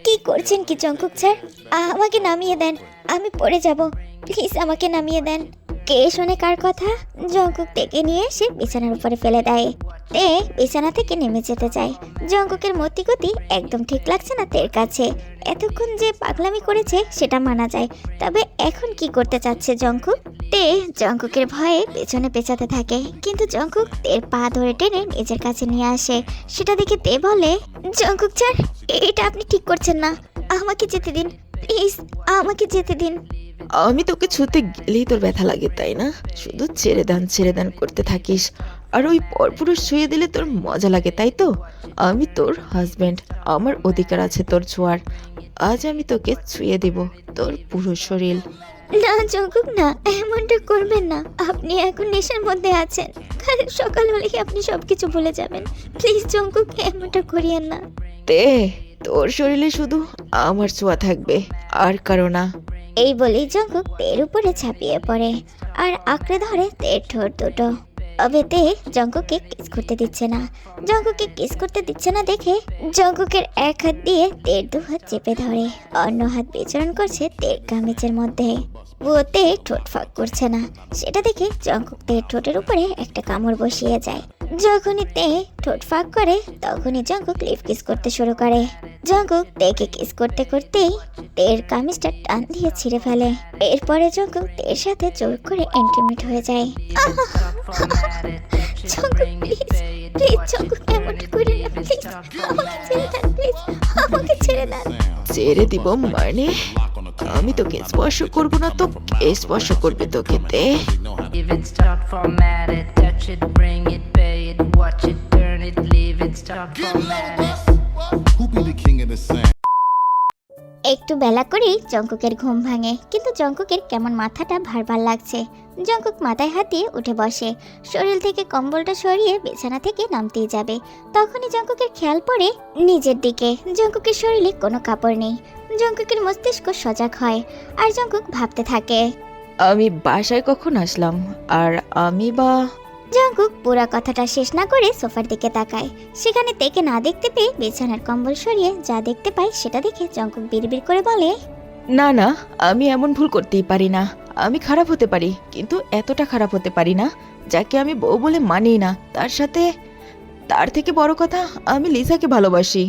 কি করছেন কি জঙ্কুক স্যার? আমাকে নামিয়ে দেন, আমি পড়ে যাব, প্লিজ আমাকে নামিয়ে দেন। কে শোনে কার কথা? জঙ্কুক তেকে নিয়ে এসে বিছানার উপরে ফেলে দেয়। তে বিছানা থেকে নেমে যেতে চায়। জঙ্কুকের মতিগতি একদম ঠিক লাগছে না তের কাছে। এতক্ষণ যে পাগলামি করেছে সেটা মানা যায়, তবে এখন কি করতে চাচ্ছে জঙ্কুক? তে জঙ্কুকের ভয়ে পেছনে পেঁচাতে থাকে, কিন্তু জঙ্কুক তের পা ধরে টেনে নিজের কাছে নিয়ে আসে। সেটা দেখে তে বলে, জঙ্কুক স্যার, এটা আপনি ঠিক করছেন না, আমাকে যেতে দিন প্লিজ, আমাকে যেতে দিন। আমি তোকে ছুতে গেলেই তোর ব্যথা লাগে তাই না? শুধু ছেড়ে দান করতে থাকিস, আর ওই পরপুরুষ ছুঁয়ে দিলে তোর মজা লাগে তাই তো? আমি তোর হাজব্যান্ড, আমার অধিকার আছে তোর ছোঁয়ার। আজ আমি তোকে ছুঁয়ে দেব তোর পুরো শরীর। না জঙ্কুক না, এমনটা করবেন না। আপনি এখন নেশার মধ্যে আছেন, কাল সকাল হলেই আপনি সবকিছু ভুলে যাবেন। প্লিজ জঙ্কুক, এমনটা করিয়েন না। তে, তোর শরীরে শুধু আমার ছোঁয়া থাকবে, আর কারো না। এই বলেই জঙ্কুক তের উপরে ঝাঁপিয়ে পড়ে আর আঁকড়ে ধরে তের ঠোঁট দুটো। তবে তে জঙ্কুককে কিস করতে দিচ্ছে না। জঙ্কুককে কিস করতে দিচ্ছে না দেখে জঙ্কুকের এক হাত দিয়ে তের 2 হাত চেপে ধরে, অন্য হাত বিচরণ করছে তের কামিজের মধ্যে। ও তে ঠোঁট ফাঁক করছে না, সেটা দেখে জঙ্কুক তের ঠোঁটের উপরে একটা কামড় বসিয়ে যায়। যখনই তে ঠোঁট ফাঁক করে তখনই জঙ্কুক লিপ কিস করতে শুরু করে। জঙ্কুক তেকে কিস করতে করতেই তের কামিজটা টান দিয়ে ছিঁড়ে ফেলে। এরপরে জঙ্কুক তের সাথে জোর করে ইন্টিমেট হয়ে যায়। জঙ্কুক প্লিজ, প্লিজ জঙ্কুক এমনটা করেন না প্লিজ, আমাকে ছেড়ে দেন প্লিজ, আমাকে ছেড়ে দেন। ছেড়ে দিব মানে? আমি তোকে স্পর্শ করব না তো কে স্পর্শ করবে তোকে? তে Leave it, start format it, touch it, bring it, pay it, watch it, turn it, leave it, start format it. Who be the king of the sand? একটু বেলা করেই জঙ্কুকের ঘুম ভাঙে, কিন্তু জঙ্কুকের কেমন মাথাটা ভার লাগছে। জঙ্কুক মাথায় হাত দিয়ে উঠে বসে, শরীর থেকে কম্বলটা সরিয়ে বিছানা থেকে নামতেই যাবে। তখনই জঙ্কুকের খেয়াল পড়ে নিজের দিকে। জঙ্কুকের শরীরে কোনো কাপড় নেই। জঙ্কুকের মস্তিষ্ক সজাগ হয় আর জঙ্কুক ভাবতে থাকে, আমি বাসায় কখন আসলাম? আর আমি বা জঙ্কুক পুরো কথাটা শেষ না করে সোফার দিকে তাকায়। সেখানে তেকে না দেখতে পেয়ে বিছানার কম্বল সরিয়ে যা দেখতে পায় সেটা দেখে জঙ্কুক বিড়বিড় করে বলে, না না, আমি এমন ভুল করতেই পারি না। আমি খারাপ হতে পারি, কিন্তু এতটা খারাপ হতে পারি না যাকে আমি বউ বলে মানি না। তার থেকে বড় কথা, আমি লিসাকে ভালোবাসি।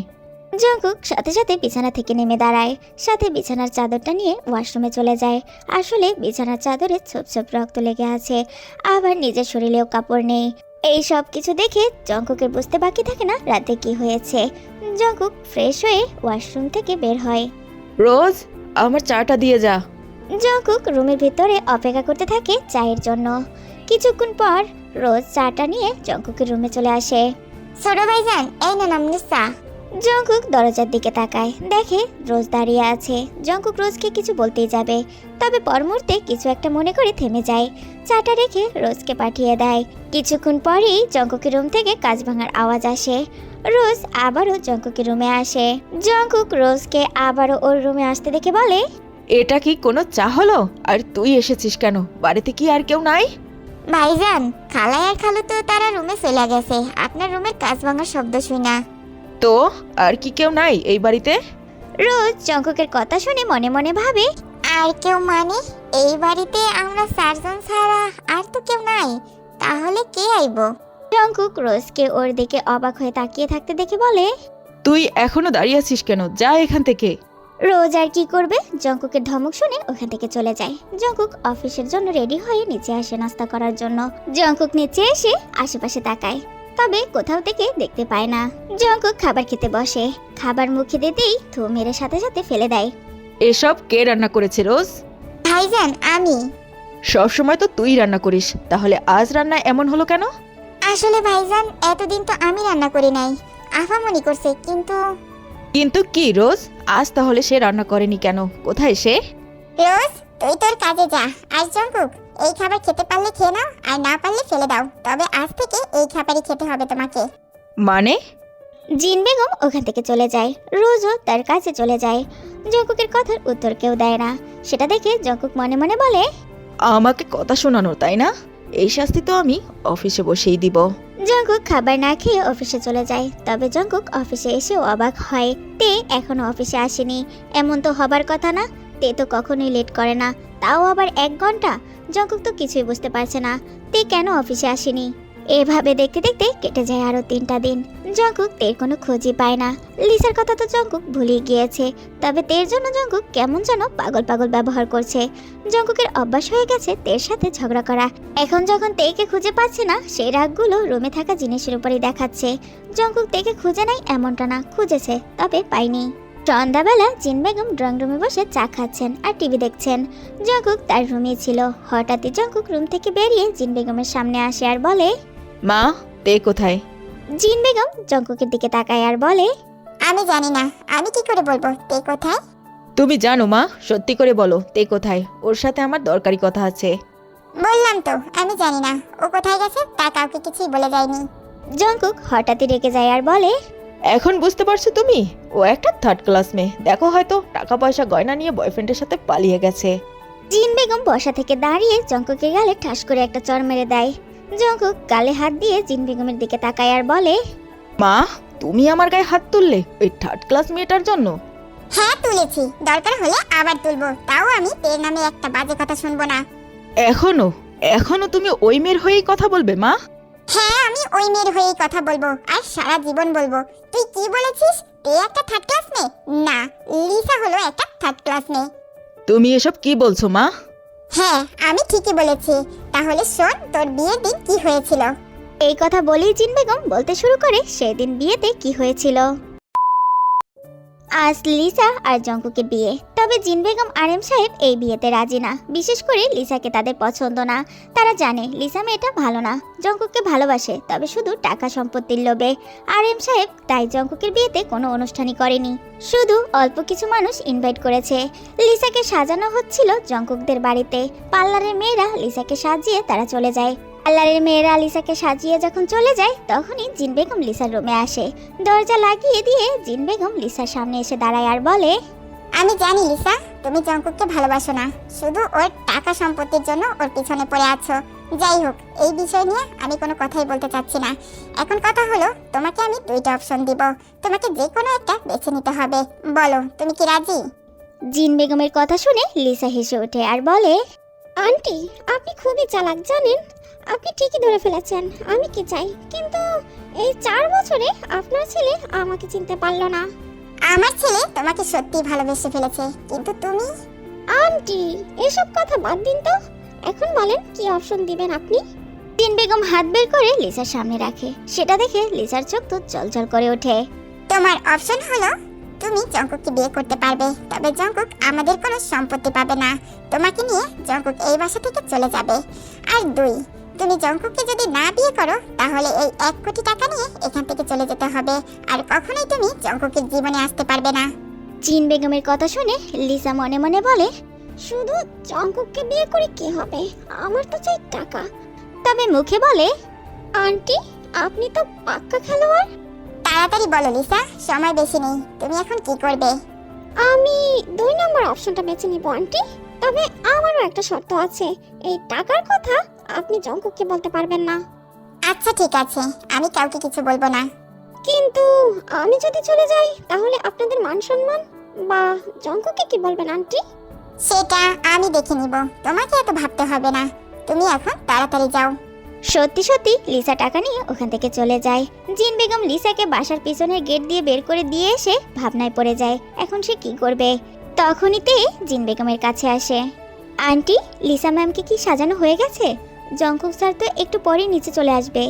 জঙ্কুক সাথে সাথে বিছানা থেকে নেমে দাঁড়ায়, সাথে বিছানার চাদরটা নিয়ে ওয়াশরুমে চলে যায়। আসলে বিছানার চাদরে ছোপ ছোপ রক্ত লেগে আছে, আবার নিজের শরীরেও কাপড় নেই। এই সব কিছু দেখে জঙ্কুকের বুঝতে বাকি থাকে না রাতে কি হয়েছে। জঙ্কুক ফ্রেশ হয়ে ওয়াশরুম থেকে বের হয়। রোজ, আমার চাটা দিয়ে যা। জঙ্কুক রুমের ভিতরে অপেক্ষা করতে থাকে চায়ের জন্য। কিছুক্ষণ পর রোজ চাটা নিয়ে জঙ্কুকের রুমে চলে আসে। ছোট ভাইজান, এই নেন আপনার চা। জঙ্কুক দরজার দিকে তাকায়, দেখে রোজ দাঁড়িয়ে আছে। জঙ্কুক রোজকে কিছু বলতেই যাবে, তবে পর মুহূর্তে কিছু একটা মনে করে থেমে যায়। চাটা রেখে রোজকে পাঠিয়ে দেয়। কিছুক্ষণ পরেই জঙ্কুকের রুম থেকে কাঁচ ভাঙার আওয়াজ আসে। রোজ আবারও জঙ্কুকের রুমে আসে। জঙ্কুক রোজকে আবারও ওর রুমে আসতে দেখে বলে, এটা কি কোনো চা হলো? আর তুই এসেছিস কেন? বাড়িতে কি আর কেউ নাই? ভাইজান, খালাই আর খালু তো তারা রুমে চলে গেছে আপনার রুমের কাজ ভাঙার শব্দ শুই না। তো আর কি কেউ নাই এই বাড়িতে? রোজ জঙ্কুকের কথা শুনে মনে মনে ভাবে, আর কেউ মানে? এই বাড়িতে আমরা চারজন ছাড়া আর তো কেউ নাই, তাহলে কে আইব? জঙ্কুক রোজকে ওর দিকে অবাক হয়ে তাকিয়ে থাকতে দেখে বলে, তুই এখনো দাঁড়িয়ে আছিস কেন? যা এখান থেকে। রোজ আর কি করবে, জঙ্কুকের ধমক শুনে ওখান থেকে চলে যায়। জঙ্কুক অফিসের জন্য রেডি হয়ে নিচে আসে নাস্তা করার জন্য। জঙ্কুক নিচে এসে আশেপাশে তাকায়, তবে কোথাও থেকে দেখতে পায় না। জঙ্কুক খাবার খেতে বসে, খাবার মুখে দিতেই থু মেরে সাথে সাথে ফেলে দেয়। এসব কে রান্না করেছে রোজ? ভাইজান, আমি। সব সময় তো তুই রান্না করিস, তাহলে আজ রান্না এমন হলো কেন? আসলে ভাইজান, এতদিন তো আমি রান্না করি নাই, আফামনি করছে। কিন্তু কি রোজ, আজ তাহলে সে রান্না করেনি কেন? কোথায় সে? রোজ, তুই তোর কাজে যা। আর জঙ্কুক, এই খাবার খেতে পারলে খেয়ে নাও, আর না পারলে ফেলে দাও। তবে আজ থেকে এই খাবারই খেতে হবে তোমাকে। মানে? জিন বেগম ওখান থেকে চলে যায়। রোজও তার কাছে চলে যায়। জঙ্কুকের কথার উত্তর কেউ দেয় না। সেটা দেখে জঙ্কুক মনে মনে বলে, আমাকে কথা শোনানো, তাই না? এই শাস্তি তো আমি অফিসে বসেই দিব। জঙ্কুক খাবার না খেয়ে অফিসে চলে যায়। তবে জঙ্কুক অফিসে এসেও অবাক হয়, তে এখনো অফিসে আসেনি। এমন তো হবার কথা না, তে তো কখনোই লেট করে না, তাও আবার 1 ঘন্টা। জঙ্কুক তো কিছুই বুঝতে পারছে না তে কেন অফিসে আসেনি। এভাবে দেখতে দেখতে কেটে যায় আরো 3টা দিন। জঙ্কুক তের কোনো খোঁজই পায় না। লিসার কথা তো জঙ্কুক ভুলেই গিয়েছে, তবে তের জন্য জঙ্কুক কেমন যেন পাগল পাগল ব্যবহার করছে। জঙ্কুকের অভ্যাস হয়ে গেছে তের সাথে ঝগড়া করা। এখন যখন তেকে খুঁজে পাচ্ছে না, সেই রাগগুলো রুমে থাকা জিনিসের উপরেই দেখাচ্ছে। জঙ্কুক তেকে খুঁজে নাই এমনটা না, খুঁজেছে তবে পায়নি। সন্ধ্যাবেলা জিন বেগম ড্রয়িং রুমে বসে চা খাচ্ছেন আর টিভি দেখছেন। জঙ্কুক তার রুমেই ছিল। হঠাৎই জঙ্কুক রুম থেকে বেরিয়ে জিন বেগমের সামনে আসে আর বলে, মা, তে কোথায়? জিন বেগম জঙ্কুকের দিকে তাকায় আর বলে, আমি জানি না, আমি কি করে বলবো তে কোথায়? তুমি জানো মা, সত্যি করে বলো তে কোথায়? ওর সাথে আমার দরকারি কথা আছে। বললাম তো আমি জানি না, ও কোথায় গেছে তা কাউকে কিছুই বলে যায়নি। জঙ্কুক হঠাৎই রেগে যায় আর বলে, এখন বুঝতে পারছো তুমি? ও একটা 3rd ক্লাস মেয়ে। দেখো, হয়তো টাকা পয়সা গয়না নিয়ে বয়ফ্রেন্ডের সাথে পালিয়ে গেছে। জিন বেগম বসা থেকে দাঁড়িয়ে জঙ্কুকের গালে ঠাস করে একটা চড় মেরে দেয়। জঙ্কুক গালে হাত দিয়ে জিন বেগমের দিকে তাকায় আর বলে, মা, তুমি আমার গায়ে হাত তুললে ওই 3rd ক্লাস মেয়েটার জন্য? হ্যাঁ তুলেছি, দরকার হলে আবার তুলবো, তাও আমি তের নামে একটা বাজে কথা শুনবো না। এখনো তুমি ওই মেয়ের হয়েই কথা বলবে মা? হ্যাঁ, আমি ওই মেয়ের হয়েই কথা বলবো, আর সারা জীবন বলবো। তুই কি বলেছিস? তে একটা 3rd ক্লাস মেয়ে? না, লিসা হলো একটা 3rd ক্লাস মেয়ে। তুমি এসব কি বলছো মা? হ্যাঁ, আমি ঠিকই বলেছি। তাহলে শোন, তোর বিয়ের দিন কি হয়েছিল। এই কথা বলেই জিন বেগম বলতে শুরু করে সেদিন বিয়েতে কি হয়েছিল। আজ লিসা আর জঙ্কুকের বিয়ে, তবে জিন বেগম আর এম সাহেব এই বিয়েতে রাজি না। বিশেষ করে লিসাকে তাদের পছন্দ না। তারা জানে লিসা মেয়েটা ভালো না, জঙ্কুককে ভালোবাসে, তবে শুধু টাকা সম্পত্তির লোভে। আর এম সাহেব তাই জঙ্কুকের বিয়েতে কোনো অনুষ্ঠানই করেনি, শুধু অল্প কিছু মানুষ ইনভাইট করেছে। লিসাকে সাজানো হচ্ছিল জঙ্কুকদের বাড়িতে। পার্লারের মেয়েরা লিসাকে সাজিয়ে তারা চলে যায়। পার্লারের মেয়েরা লিসাকে সাজিয়ে যখন চলে যায়, তখনই জিন বেগম লিসার রুমে আসে। দরজা লাগিয়ে দিয়ে জিন বেগম লিসার সামনে এসে দাঁড়ায় আর বলে, আমি জানি লিসা, তুমি জঙ্কুককে ভালোবাসো না, শুধু ওর টাকা সম্পত্তির জন্য ওর পিছনে পড়ে আছো। যাই হোক, এই বিষয় নিয়ে আমি কোনো কথাই বলতে চাচ্ছি না। এখন কথা হলো, তোমাকে আমি দুইটা অপশন দিব, তোমাকে যে কোনো একটা বেছে নিতে হবে। বলো, তুমি কি রাজি? জিন বেগমের কথা শুনে লিসা হেসে ওঠে আর বলে, আন্টি আপনি খুবই চালাক, জানেন? আপনি ঠিকই ধরে ফেলেছেন আমি কি চাই, কিন্তু এই 4 বছরে আপনার ছেলে আমাকে চিনতে পারলো না। আমার ছেলে তোমাকে সত্যি ভালোবেসে ফেলেছে, কিন্তু তুমি? আন্টি এসব কথা বাদ দিন তো, এখন বলেন কি অপশন দিবেন আপনি? জিন বেগম হাত বের করে লিসার সামনে রাখে। সেটা দেখে লিসার চোখ তো জলজল করে ওঠে। তোমার অপশন হলো, তুমি জঙ্কুককে বিয়ে করতে পারবে, তবে জঙ্কুক আমাদের কোনো সম্পত্তি পাবে না। তোমাকে নিয়ে জঙ্কুক এই বাসা থেকে চলে যাবে। আর 2, তুমি জঙ্কুককে যদি না বিয়ে করো, তাহলে এই 1 কোটি টাকা নিয়ে এখান থেকে চলে যেতে হবে, আর কখনোই তুমি জঙ্কুকের জীবনে আসতে পারবে না। জিন বেগমের কথা শুনে লিসা মনে মনে বলে, শুধু জঙ্কুককে বিয়ে করে কি হবে, আমার তো চাই টাকা। তবে মুখে বলে, আন্টি আপনি তো পাক্কা খেলোয়াড়। তাড়াতাড়ি বলো লিসা, সময় বেশি নেই, তুমি এখন কি করবে? আমি 2 নম্বর অপশনটা বেছে নিব আন্টি, তবে আমারও একটা শর্ত আছে। এই টাকার কথা আপনি জঙ্কুককে বলতে পারবেন না। আচ্ছা ঠিক আছে, আমি কাউকে কিছু বলবো না। কিন্তু আমি যদি চলে যাই, তাহলে আপনাদের মান সম্মান বা জঙ্কুককে কি বলবেন আন্টি? সেটা আমি দেখে নিব, তোমাকে এত ভাবতে হবে না। তুমি এখন তাড়াতাড়ি যাও। সত্যি সত্যি লিসা টাকা নিয়ে ওখান থেকে চলে যায়। জিন বেগম লিসাকে বাসার পিছনের গেট দিয়ে বের করে দিয়ে এসে ভাবনায় পড়ে যায় এখন সে কি করবে। তখনই তে জিন বেগমের কাছে আসে। আন্টি লিসা ম্যামকে কি সাজানো হয়ে গেছে? জঙ্কুক স্যার তো একটু পরেই নিচে চলে আসবে।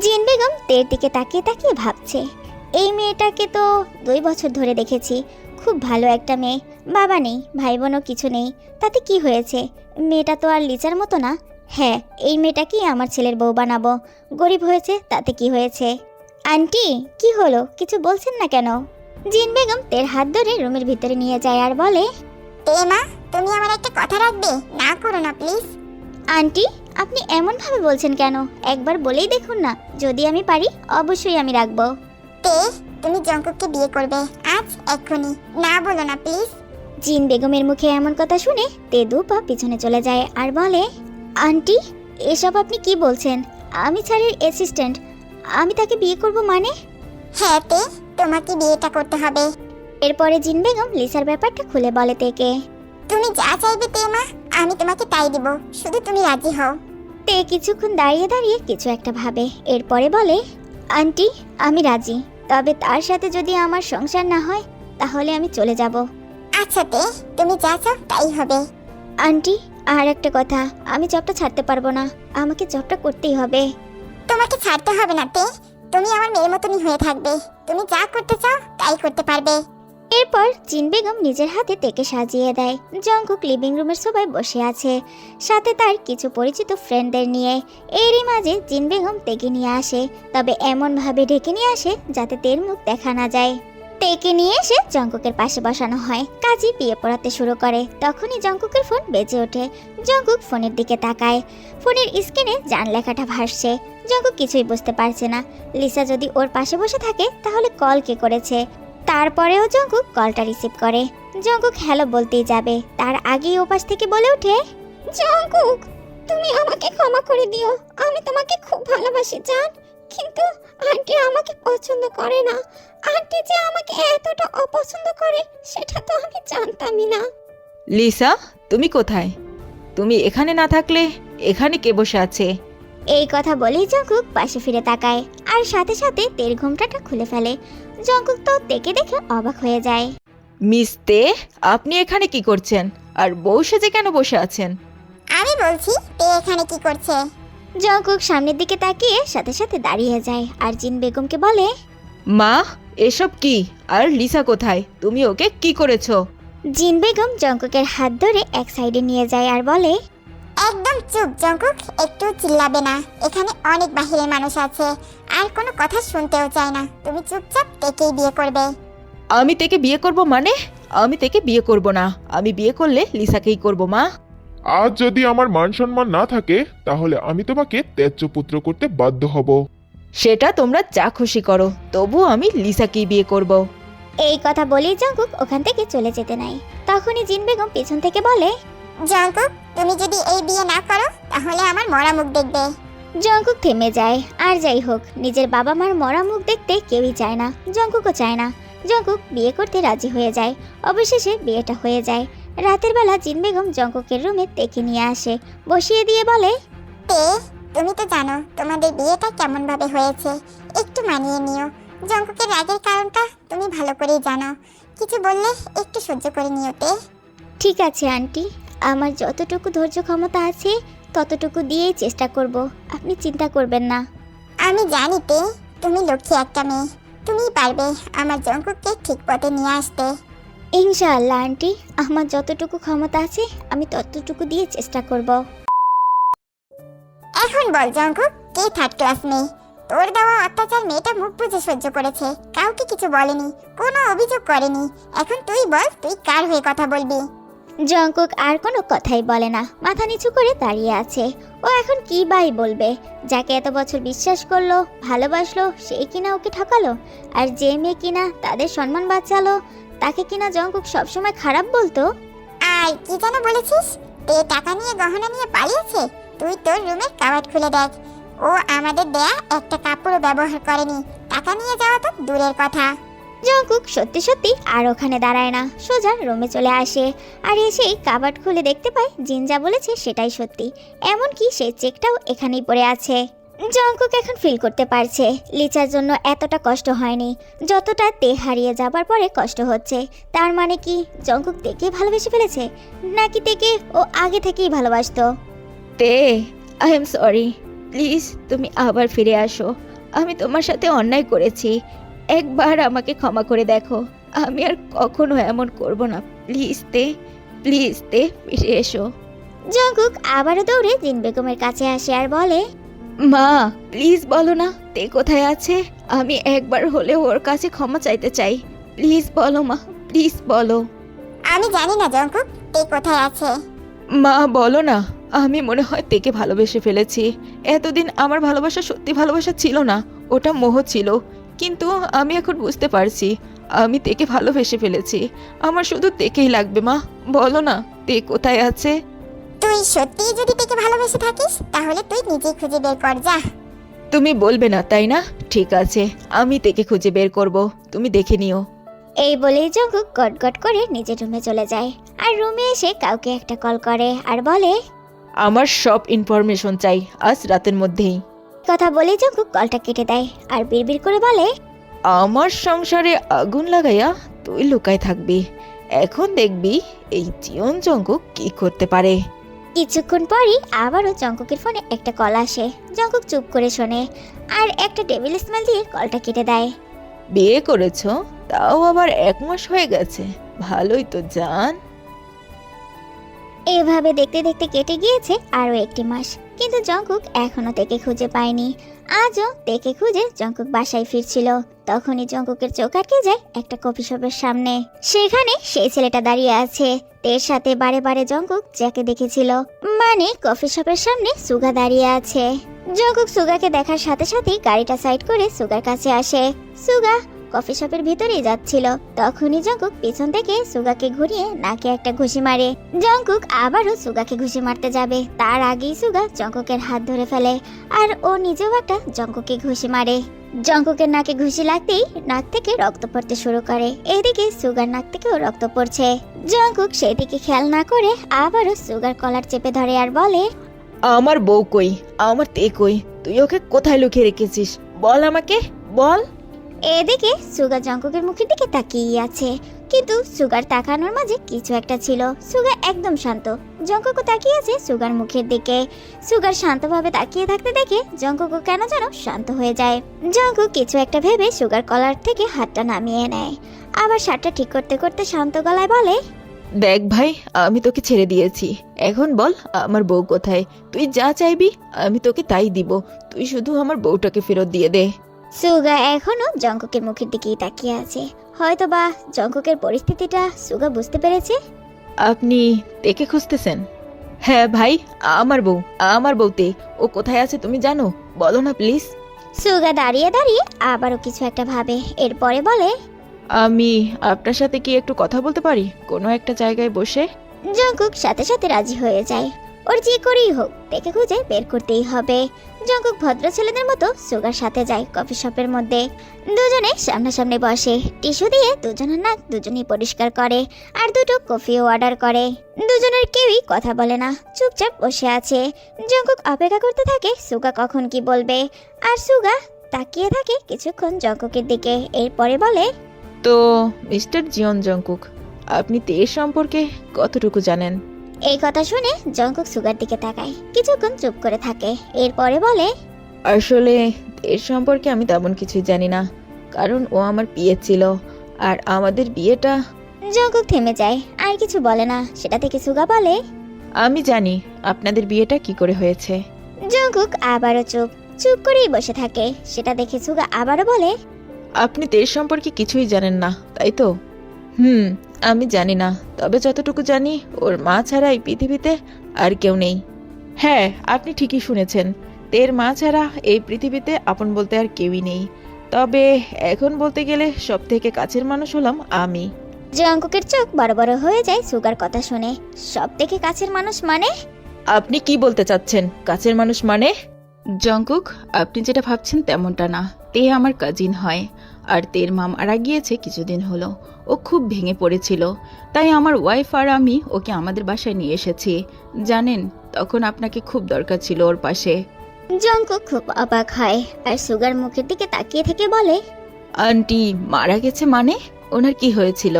জিন বেগম তের দিকে তাকিয়ে তাকিয়ে ভাবছে, এই মেয়েটাকে তো 2 বছর ধরে দেখেছি, খুব ভালো একটা মেয়ে, বাবা নেই, ভাই বোনও কিছু নেই, তাতে কি হয়েছে? মেয়েটা তো আর লিসার মতো না। হ্যাঁ, এই মেয়েটাকেই আমার ছেলের বউ বানাবো। গরিব হয়েছে তাতে কি হয়েছে? আন্টি কি হলো, কিছু বলছেন না কেন? জিন বেগম তের হাত ধরে রুমের ভিতরে নিয়ে যায় আর বলে, তে মা, তুমি আমার একটা কথা রাখবে? না করো না প্লিজ। আন্টি আপনি এমন ভাবে বলছেন কেন? একবার বলেই দেখুন না, যদি আমি পারি অবশ্যই আমি রাখবো। তে, তুমি জঙ্কুককে বিয়ে করবে আজ, এক্ষুনি। না বলো না প্লিজ। জিন বেগমের মুখে এমন কথা শুনে তে 2 পা পিছনে চলে যায় আর বলে, আন্টি এসব আপনি কি বলছেন? আমি স্যারের অ্যাসিস্ট্যান্ট, আমি তাকে বিয়ে করব মানে? হ্যাঁ তে, তোমাকে বিয়েটা করতে হবে। এরপরে জিন বেগম লিসার ব্যাপারটা খুলে বলে তেকে। তুমি যা চাইবে তে মা, আমি তোমাকে তাই দিব, শুধু তুমি রাজি হও। তে কিছুক্ষণ দাঁড়িয়ে দাঁড়িয়ে কিছু একটা ভাবে, এরপরে বলে, আন্টি আমি রাজি, তবে তার সাথে যদি আমার সংসার না হয় তাহলে আমি চলে যাব। আচ্ছা তে, তুমি যা চাও তাই হবে। আন্টি আর একটা কথা, আমি জবটা ছাড়তে পারবো না, আমাকে জবটা করতেই হবে। তোমাকে ছাড়তে হবে না তে, তুমি আমার মেয়ের মতনই হয়ে থাকবে, তুমি যা করতে চাও তাই করতে পারবে। এরপর জিন বেগম নিজের হাতে তেকে সাজিয়ে দেয়। জঙ্কুক লিভিং রুমের সোফায় বসে আছে, সাথে তার কিছু পরিচিত ফ্রেন্ডদের নিয়ে। এরই মাঝে জিন বেগম তেকে নিয়ে আসে, তবে এমনভাবে ঢেকে নিয়ে আসে যাতে তের মুখ দেখা না যায়। তেকে নিয়ে এসে জঙ্কুকের পাশে বসানো হয়, কাজী বিয়ে পড়াতে শুরু করে। তখনই জঙ্কুকের ফোন বেজে ওঠে। জঙ্কুক ফোনের দিকে তাকায়, ফোনের স্ক্রিনে জান লেখাটা ভাসছে। জঙ্কুক কিছুই বুঝতে পারছে না, লিসা যদি ওর পাশে বসে থাকে তাহলে কল কে করেছে। তারপরেও জঙ্কুক কলটা রিসিভ করে। জঙ্কুক হ্যালো বলতেই যাবে, তার আগেই ওপাশ থেকে বলে ওঠে, জঙ্কুক তুমি আমাকে ক্ষমা করে দিও, আমি তোমাকে খুব ভালোবাসি জান, কিন্তু আন্টি আমাকে পছন্দ করে না। আন্টি যে আমাকে এতটা অপছন্দ করে সেটা তো আমি জানতামই না। লিসা তুমি কোথায়? তুমি এখানে না থাকলে এখানে কে বসে আছে? এই কথা বলেই জঙ্কুক পাশে ফিরে তাকায়, আর সাথে সাথে তের ঘোমটাটা খুলে ফেলে। জঙ্কুক তো তেকে দেখে অবাক হয়ে যায়। মিস তে, আপনি এখানে কি করছেন? আর বউ সেজে কেন বসে আছেন? আমি বলছি তে এখানে কি করছে? জঙ্কুক সামনের দিকে তাকিয়ে সাথে সাথে দাঁড়িয়ে যায় আর জিন বেগমকে বলে, মা এসব কি? আর লিসা কোথায়? তুমি ওকে কি করেছো? জিন বেগম জঙ্কুকের হাত ধরে এক সাইডে নিয়ে যায় আর বলে, একদম চুপ জঙ্কুক, একটু চিল্লাবে না। এখানে অনেক বাহিরের মানুষ আছে, আর কোনো কথা শুনতেও চায় না। তুমি চুপচাপ তেকেই বিয়ে করবে। আমি তেকে বিয়ে করব মানে? আমি তেকে বিয়ে করব না। আমি বিয়ে করলে লিসাকেই করব মা। আজ যদি আমার মান সম্মান না থাকে তাহলে আমি তোমাকে ত্যায্য পুত্র করতে বাধ্য হব। সেটা তোমরা যা খুশি করো, তবু আমি লিসাকেই বিয়ে করব। এই কথা বলেই জঙ্কুক ওখান থেকে চলে যেতে নাই। তখনই জিন বেগম পেছন থেকে বলে, জঙ্কুক, তুমি যদি এই বিয়ে না করো তাহলে আমার মরা মুখ দেখবে। জঙ্কুক থেমে যায়। আর যাই হোক, নিজের বাবা মার মরা মুখ দেখতে কেউই চায় না, জঙ্কুকও চায় না। জঙ্কুক বিয়ে করতে রাজি হয়ে যায়। অবশেষে বিয়েটা হয়ে যায়। রাতের বেলা জিন বেগম জঙ্কুকের রুমে তেকে নিয়ে আসে, বসিয়ে দিয়ে বলে, তে, তুমি তো জানো তোমাদের বিয়েটা কেমন ভাবে হয়েছে, একটু মানিয়ে নিও। জঙ্কুকের রাগের কারণটা তুমি ভালো করেই জানো, কিছু বললে একটু সহ্য করে নিও তে। ঠিক আছে আন্টি, আমার যতটুকু ধৈর্য ক্ষমতা আছে ততটুকু দিয়েই চেষ্টা করব, আপনি চিন্তা করবেন না। আমি জানি তে, তুমি লক্ষ্মী একটা মেয়ে, তুমিই পারবে আমার জঙ্কুককে ঠিক পথে নিয়ে আসতে। ইনশাআল্লাহ আন্টি, আমার যতটুকু ক্ষমতা আছে আমি ততটুকু দিয়ে চেষ্টা করব। এখন বল জঙ্কুক, কে থার্ড ক্লাস মেয়ে? তোর দেওয়া অত্যাচার মেয়েটা মুখ বুজে সহ্য করেছে, কাউকে কিছু বলেনি, কোনো অভিযোগ করেনি। এখন তুই বল, তুই কার হয়ে কথা বলবি? জঙ্কুক আর কোনো কথাই বলে না, মাথা নিচু করে দাঁড়িয়ে আছে। ও এখন কি বাই বলবে? যাকে এত বছর বিশ্বাস করলো, ভালোবাসলো, সেই কিনা ওকে ঠকালো। আর যে মেয়ে কিনা তাদের সম্মান বাঁচালো, তাকে কিনা জঙ্কুক সবসময় খারাপ বলতো। আর কি যেন বলেছিস? তে টাকা নিয়ে গহনা নিয়ে পালিয়েছে? তুই তোর রুমের কাবাট খুলে দেখ, ও আমাদের দেয়া একটা কাপড়ও ব্যবহার করেনি, টাকা নিয়ে যাওয়া তো দূরের কথা। জঙ্কুক সত্যি সত্যি আর ওখানে দাঁড়ায় না, সোজা রুমে চলে আসে। আর এসেই কাবাট খুলে দেখতে পায় জিন যা বলেছে সেটাই সত্যি, এমনকি সেই চেকটাও এখানেই পড়ে আছে। জঙ্কুক এখন ফিল করতে পারছে লিচার জন্য এতটা কষ্ট হয়নি যতটা তে হারিয়ে যাবার পরে কষ্ট হচ্ছে। তার মানে কি জঙ্কুক তেকে ভালোবেসে ফেলেছে, নাকি তেকে ও আগে থেকেই ভালোবাসতো? তে, আই এম সরি, প্লিজ তুমি আবার ফিরে আসো। আমি তোমার সাথে অন্যায় করেছি, একবার আমাকে ক্ষমা করে দেখো। আমি আর কখনো এমন করব না। প্লিজ তে, প্লিজ তে, ফিরে এসো। জঙ্কুক আবারও দৌড়ে জিন বেগমের কাছে আসে আর বলে, মা প্লিজ বলো না তে কোথায় আছে। আমি একবার হলেও ওর কাছে ক্ষমা চাইতে চাই। প্লিজ বলো মা, প্লিজ বলো। আমি জানি না জঙ্কুক তে কোথায় আছে। মা বলো না, আমি মনে হয় তেকে ভালোবেসে ফেলেছি। এতদিন আমার ভালোবাসা সত্যি ভালোবাসা ছিল না, ওটা মোহ ছিল। কিন্তু আমি এখন বুঝতে পারছি আমি তেকে ভালোবেসে ফেলেছি। আমার শুধু তেকেই লাগবে মা, বলো না তে কোথায় আছে। তুই সত্যিই যদি তেকে ভালোবেসে থাকিস তাহলে তুই নিজেই খুঁজে বের কর, যা। তুমি বলবে না তাই না? ঠিক আছে, আমি তেকে খুঁজে বের করব, তুমি দেখে নিও। এই বলেই জঙ্কুক গটগট করে নিজের রুমে চলে যায়। আর রুমে এসে কাউকে একটা কল করে আর বলে, আমার সব ইনফরমেশন চাই আজ রাতের মধ্যেই। কথা বলেই জঙ্কুক কলটা কেটে দেয় আর বিড়বিড় করে বলে, আমার সংসারে আগুন লাগাইয়া তুই লুকায় থাকবি। এখন দেখবি এই জিয়ন জঙ্কুক কি করতে পারে। কিছুক্ষণ পরই আবারও জঙ্কুকের ফোনে একটা কল আসে। জঙ্কুক চুপ করে শোনে আর একটা টেবিল স্মেল দিয়ে কলটা কেটে দেয়। বিয়ে করেছো, তাও আবার 1 মাস হয়ে গেছে, ভালোই তো জান। এভাবে দেখতে দেখতে কেটে গিয়েছে আরও 1টি মাস, কিন্তু জঙ্কুক এখনো তেকে খুঁজে পায়নি। আজও তেকে খুঁজে জঙ্কুক বাসায় ফিরছিল, তখনই জঙ্কুকের চোখ আটকে যায় একটা কফি শপের সামনে। সেখানে সেই ছেলেটা দাঁড়িয়ে আছে, তের সাথে বারে বারে জঙ্কুক যাকে দেখেছিল, মানে কফি শপের সামনে সুগা দাঁড়িয়ে আছে। জঙ্কুক সুগাকে দেখার সাথে সাথেই গাড়িটা সাইড করে সুগার কাছে আসে। সুগা কফি শপের ভিতরেই যাচ্ছিল, তখনই জঙ্কুক পিছন থেকে সুগাকে ঘুরিয়ে নাকে একটা ঘুষি মারে। জঙ্কুক আবারও সুগাকে ঘুষি মারতে যাবে, তার আগেই সুগা জঙ্কুকের হাত ধরে ফেলে আর ও নিজেও একটা জঙ্কুকে ঘুষি মারে। জঙ্কুকের নাকে ঘুষি লাগতেই নাক থেকে রক্ত পড়তে শুরু করে। এদিকে সুগার নাক থেকেও রক্ত পড়ছে। জঙ্কুক সেদিকে খেয়াল না করে আবারও সুগার কলার চেপে ধরে আর বলে, আমার বউ কই, আমার তে কই, তুই ওকে কোথায় লুকিয়ে রেখেছিস? বল আমাকে, বল। এদিকে সুগা জঙ্কুকের মুখের দিকে তাকিয়ে আছে, কিন্তু সুগার তাকানোর মাঝে কিছু একটা ছিল। সুগা একদম শান্ত, জঙ্কুকও তাকিয়ে আছে সুগার মুখের দিকে। সুগার শান্তভাবে তাকিয়ে থাকতে দেখে জঙ্কুকও কেন যেন শান্ত হয়ে যায়। জঙ্কুক কিছু একটা ভেবে সুগার কলার থেকে হাতটা নামিয়ে নেয়, আবার শার্টটা ঠিক করতে করতে শান্ত গলায় বলে, দেখ ভাই, আমি তোকে ছেড়ে দিয়েছি, এখন বল আমার বউ কোথায়? তুই যা চাইবি আমি তোকে তাই দিব, তুই শুধু আমার বউটাকে ফেরত দিয়ে দে। সুগা এখনো জঙ্কুকের মুখের দিকেই তাকিয়ে আছে। হয়তোবা জঙ্কুকের পরিস্থিতিটা সুগা বুঝতে পেরেছে। আপনি তেকে খুঁজতেছেন? হ্যাঁ ভাই, আমার বউতে, ও কোথায় আছে তুমি জানো? বলো না প্লিজ। সুগা দাঁড়িয়ে দাঁড়িয়ে আবারও কিছু একটা ভাবে, এরপরে বলে, আমি আপনার সাথে কি একটু কথা বলতে পারি কোনো একটা জায়গায় বসে? জঙ্কুক সাথে সাথে রাজি হয়ে যায়। ওর যে করেই হোক দেখে খুঁজে বের করতেই হবে। জঙ্কুক ভদ্র ছেলেদের মতো সুগার সাথে যায় কফি শপের মধ্যে। দুজনে সামনাসামনি বসে, টিস্যু দিয়ে দুজনের নাক দুজনেই পরিষ্কার করে, আর দুটো কফিও অর্ডার করে। দুজনের কেউই কথা বলে না, চুপচাপ বসে আছে। জঙ্কুক অপেক্ষা করতে থাকে সুগা কখন কি বলবে, আর সুগা তাকিয়ে থাকে কিছুক্ষণ জঙ্কুকের দিকে, এরপরে বলে, তো মিস্টার জিয়ন জংকুক, আপনি তের সম্পর্কে কতটুকু জানেন? এই কথা শুনে জঙ্কুক সুগার দিকে তাকায়, কিছুক্ষণ চুপ করে থাকে, এরপরে বলে, আসলে এর সম্পর্কে আমি তেমন কিছুই জানি না, কারণ ও আমার বিয়ে ছিল, আর আমাদের বিয়েটা। জঙ্কুক থেমে যায়, আর কিছু বলে না। সেটা থেকে সুগা বলে, আমি জানি আপনাদের বিয়েটা কি করে হয়েছে। জঙ্কুক আবারও চুপ চুপ করেই বসে থাকে। সেটা দেখে সুগা আবারও বলে, আপনি তের সম্পর্কে কিছুই জানেন না, তাই তো? আমি জানি না, তবে যতটুকু জানি ওর মা ছাড়া এই পৃথিবীতে আর কেউ নেই। হ্যাঁ, আপনি ঠিকই শুনেছেন, তের মা ছাড়া এই পৃথিবীতে আপন বলতে আর কেউই নেই। তবে এখন বলতে গেলে সব থেকে কাছের মানুষ হলাম আমি। জঙ্কুকের চোখ বড় বড় হয়ে যায় সুগার কথা শুনে। সব থেকে কাছের মানুষ মানে? আপনি কি বলতে চাচ্ছেন কাছের মানুষ মানে? জঙ্কুক, আপনি যেটা ভাবছেন তেমনটা না। তে আমার কাজিন হয়, আর তের মা মারা গিয়েছে কিছুদিন হলো। ও খুব ভেঙে পড়েছিল, তাই আমার ওয়াইফ আর আমি ওকে আমাদের বাসায় নিয়ে এসেছি। জানেন, তখন আপনাকে খুব দরকার ছিল ওর পাশে। জঙ্কুক খুব অবাক হয়, আর সুগার মুখের দিকে তাকিয়ে থেকে বলে, আন্টি মারা গেছে মানে? ওনার কি হয়েছিল?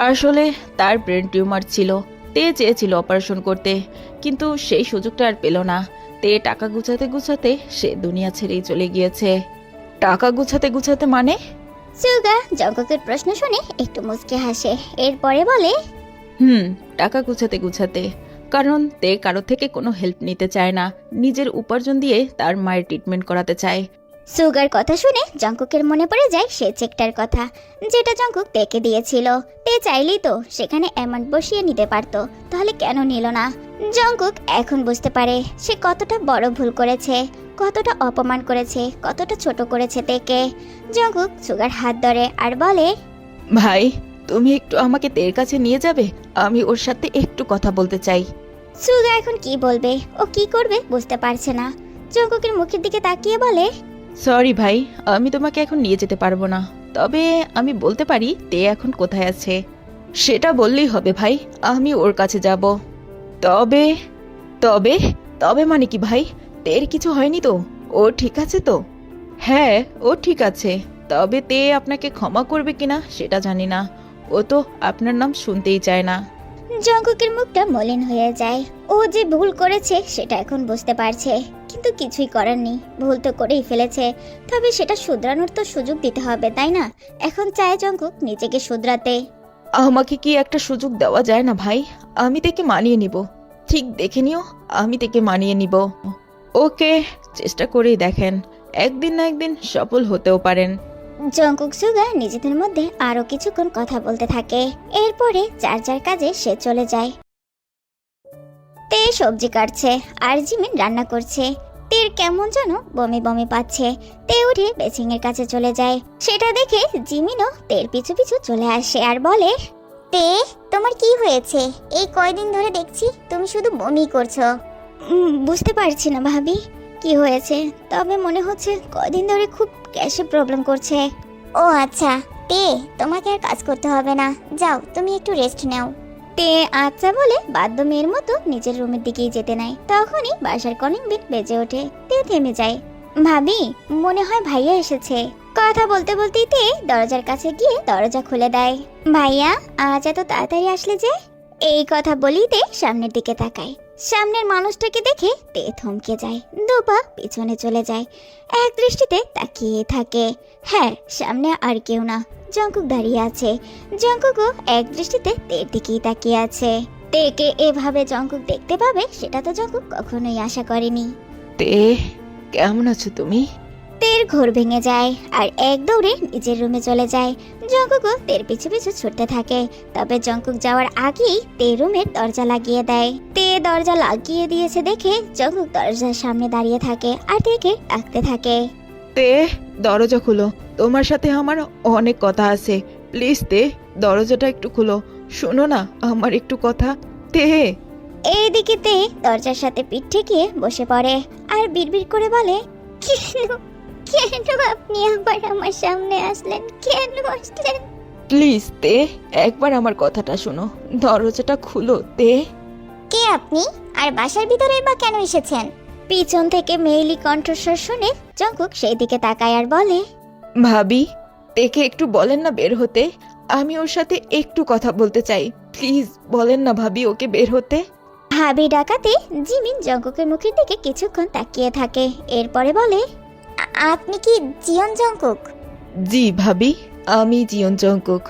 আসলে তার ব্রেন টিউমার ছিল। তে চেয়েছিল অপারেশন করতে, কিন্তু সেই সুযোগটা আর পেল না। তে টাকা গুছাতে গুছাতে সে দুনিয়া ছেড়েই চলে গিয়েছে। টাকা গুছাতে গুছাতে মানে? সুগা জঙ্কুকের প্রশ্ন শুনে একটু মুচকে হাসে, এরপরে বলে, টাকা গুছাতে গুছাতে। কারণ তে কারো থেকে কোনো হেল্প নিতে চায় না, নিজের উপার্জন দিয়ে তার মায়ের ট্রিটমেন্ট করাতে চায়। সুগার কথা শুনে জঙ্কুকের মনে পড়ে যায় সে চেকটার কথা, যেটা জঙ্কুক তেকে দিয়েছিল। তে চাইলেই তো সেখানে অ্যামাউন্ট বসিয়ে নিতে পারতো, তাহলে কেন নিল না? জঙ্কুক এখন বুঝতে পারে সে কতটা বড় ভুল করেছে, কতটা অপমান করেছে, কতটা ছোট করেছে তেকে। জঙ্কুক সুগার হাত ধরে আর বলে, ভাই, তুমি একটু আমাকে তের কাছে নিয়ে যাবে? আমি ওর সাথে একটু কথা বলতে চাই। সুগা এখন কি বলবে, ও কি করবে বুঝতে পারছে না। জঙ্কুকের মুখের দিকে তাকিয়ে বলে, সরি ভাই, আমি তোমাকে এখন নিয়ে যেতে পারবো না। তবে আমি বলতে পারি তে এখন কোথায় আছে। সেটা বললেই হবে ভাই, আমি ওর কাছে যাব। তবে তবে তবে মানে কি ভাই? তের কিছু হয়নি তো? ও ঠিক আছে তো? হ্যাঁ, ও ঠিক আছে। তবে তে আপনাকে ক্ষমা করবে কিনা সেটা জানি না। ও তো আপনার নাম শুনতেই চায় না। জঙ্কুকের মুখটা মলিন হয়ে যায়। ও যে ভুল করেছে সেটা এখন বুঝতে পারছে, কিন্তু কিছুই করার নেই। ভুল তো করেই ফেলেছে, তবে সেটা শুধরানোর তো সুযোগ দিতে হবে, তাই না? এখন চায় জঙ্কুক নিজেকে শুধরাতে। আমাকে কি একটা সুযোগ দেওয়া যায় না ভাই? আমি তাকে মানিয়ে নিব, ঠিক দেখে নিও, আমি তাকে মানিয়ে নিব। ওকে, চেষ্টা করেই দেখেন, একদিন না একদিন সফল হতেও পারেন। জঙ্কুক সুগা নিজেদের মধ্যে আরো কিছুক্ষণ কথা বলতে থাকে, এরপরে যার যার কাজে সে চলে যায়। তে সবজি কাটছে আর জিমিন রান্না করছে। তের কেমন যেন বমি বমি পাচ্ছে। তে উঠে বেসিং এর কাছে চলে যায়। সেটা দেখে জিমিনও তের পিছু পিছু চলে আসে আর বলে, তে, তোমার কি হয়েছে? এই কয়দিন ধরে দেখছি তুমি শুধু বমি করছো। বুঝতে পারছি না ভাবি কি হয়েছে, তবে মনে হচ্ছে কয়দিন ধরে খুব গ্যাসে প্রবলেম করছে। ও আচ্ছা, তে, তোমাকে আর কাজ করতে হবে না, যাও তুমি একটু রেস্ট নাও। তে আচ্ছা বলে বাধ্য মেয়ের মতো নিজের রুমের দিকেই যেতে নেয়। তখনই বাসার কলিং বেল বেজে ওঠে। তে থেমে যায়। ভাবি, মনে হয় ভাইয়া এসেছে। কথা কথা বলতে বলতেই তে দরজার কাছে গিয়ে দরজা খুলে দেয়। ভাইয়া, আজ এত তাড়াতাড়ি আসলে যে? এই কথা বলেই তে সামনের দিকে তাকায়। সামনের মানুষটাকে দেখে তে থমকে যায়, দুপা পিছনে চলে যায়, এক দৃষ্টিতে তাকিয়ে থাকে। হ্যাঁ, সামনে আর কেউ না, জঙ্কুক দাঁড়িয়ে আছে। জঙ্কুকও এক দৃষ্টিতে তের দিকেই তাকিয়ে আছে। তেকে এভাবে জঙ্কুক দেখতে পাবে সেটা তো জঙ্কুক কখনোই আশা করেনি। তে, কেমন আছো তুমি? তের ঘোর ভেঙে যায় আর এক দৌড়ে নিজের রুমে চলে যায়। জঙ্কুকও তের পিছু পিছু ছুটতে থাকে। তবে জঙ্কুক যাওয়ার আগেই তে রুমের দরজা লাগিয়ে দেয়। তে দরজা লাগিয়ে দিয়েছে দেখে জঙ্কুক দরজার সামনে দাঁড়িয়ে থাকে আর তেকে ডাকতে থাকে। তে, দরজা খুলো, তোমার সাথে আমার অনেক কথা আছে। প্লিজ তে, দরজাটা একটু খুলো, শোনো না আমার একটু কথা। তে। এইদিকে তে দরজার সাথে পিঠ ঠেকিয়ে বসে পড়ে আর বিড়বিড় করে বলে, কেন কেন আপনি আবার আমার সামনে আসলেন? কেন আসলেন? প্লিজ তে, একবার আমার কথাটা শোনো, দরজাটা খুলো তে। কে আপনি? আর বাসার ভিতরে বা কেন এসেছেন? পিছন থেকে মেইলি কণ্ঠস্বর শুনে জঙ্কুক সেই দিকে তাকায় আর বলে, ভাবি, তেকে একটু বলেন না বের হতে, আমি ওর সাথে একটু কথা বলতে চাই। প্লিজ বলেন না ভাবি ওকে বের হতে। ভাবি ডাকাতে জিমিন জঙ্কুকের মুখের দিকে কিছুক্ষণ তাকিয়ে থাকে, এরপরে বলে, আপনি কি জিয়ন জঙ্কুক? জি ভাবি, আমি জিয়ন জঙ্কুক।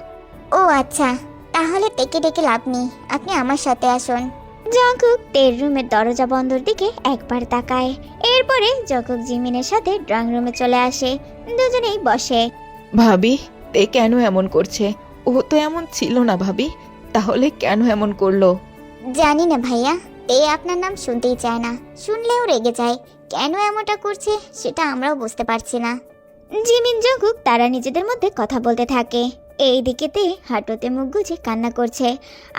ও আচ্ছা, তাহলে টেকে ডেকে লাভ নেই, আপনি আমার সাথে আসুন। জঙ্কুক তের রুমের দরজা বন্ধর দিকে একবার তাকায়, এরপরে জঙ্কুক জিমিনের সাথে ড্রয়িং রুমে চলে আসে। দুজনেই বসে। ভাবি, তে কেন এমন করছে? ও তো এমন ছিল না ভাবি, তাহলে কেন এমন করলো? জানি না ভাইয়া, তে আপনার নাম শুনতেই চায় না, শুনলেও রেগে যায়। কেন এমনটা করছে সেটা আমরাও বুঝতে পারছি না। জিমিন জঙ্কুক তারা নিজেদের মধ্যে কথা বলতে থাকে। এইদিকে তে হাঁটুতে মুখ গুজে কান্না করছে।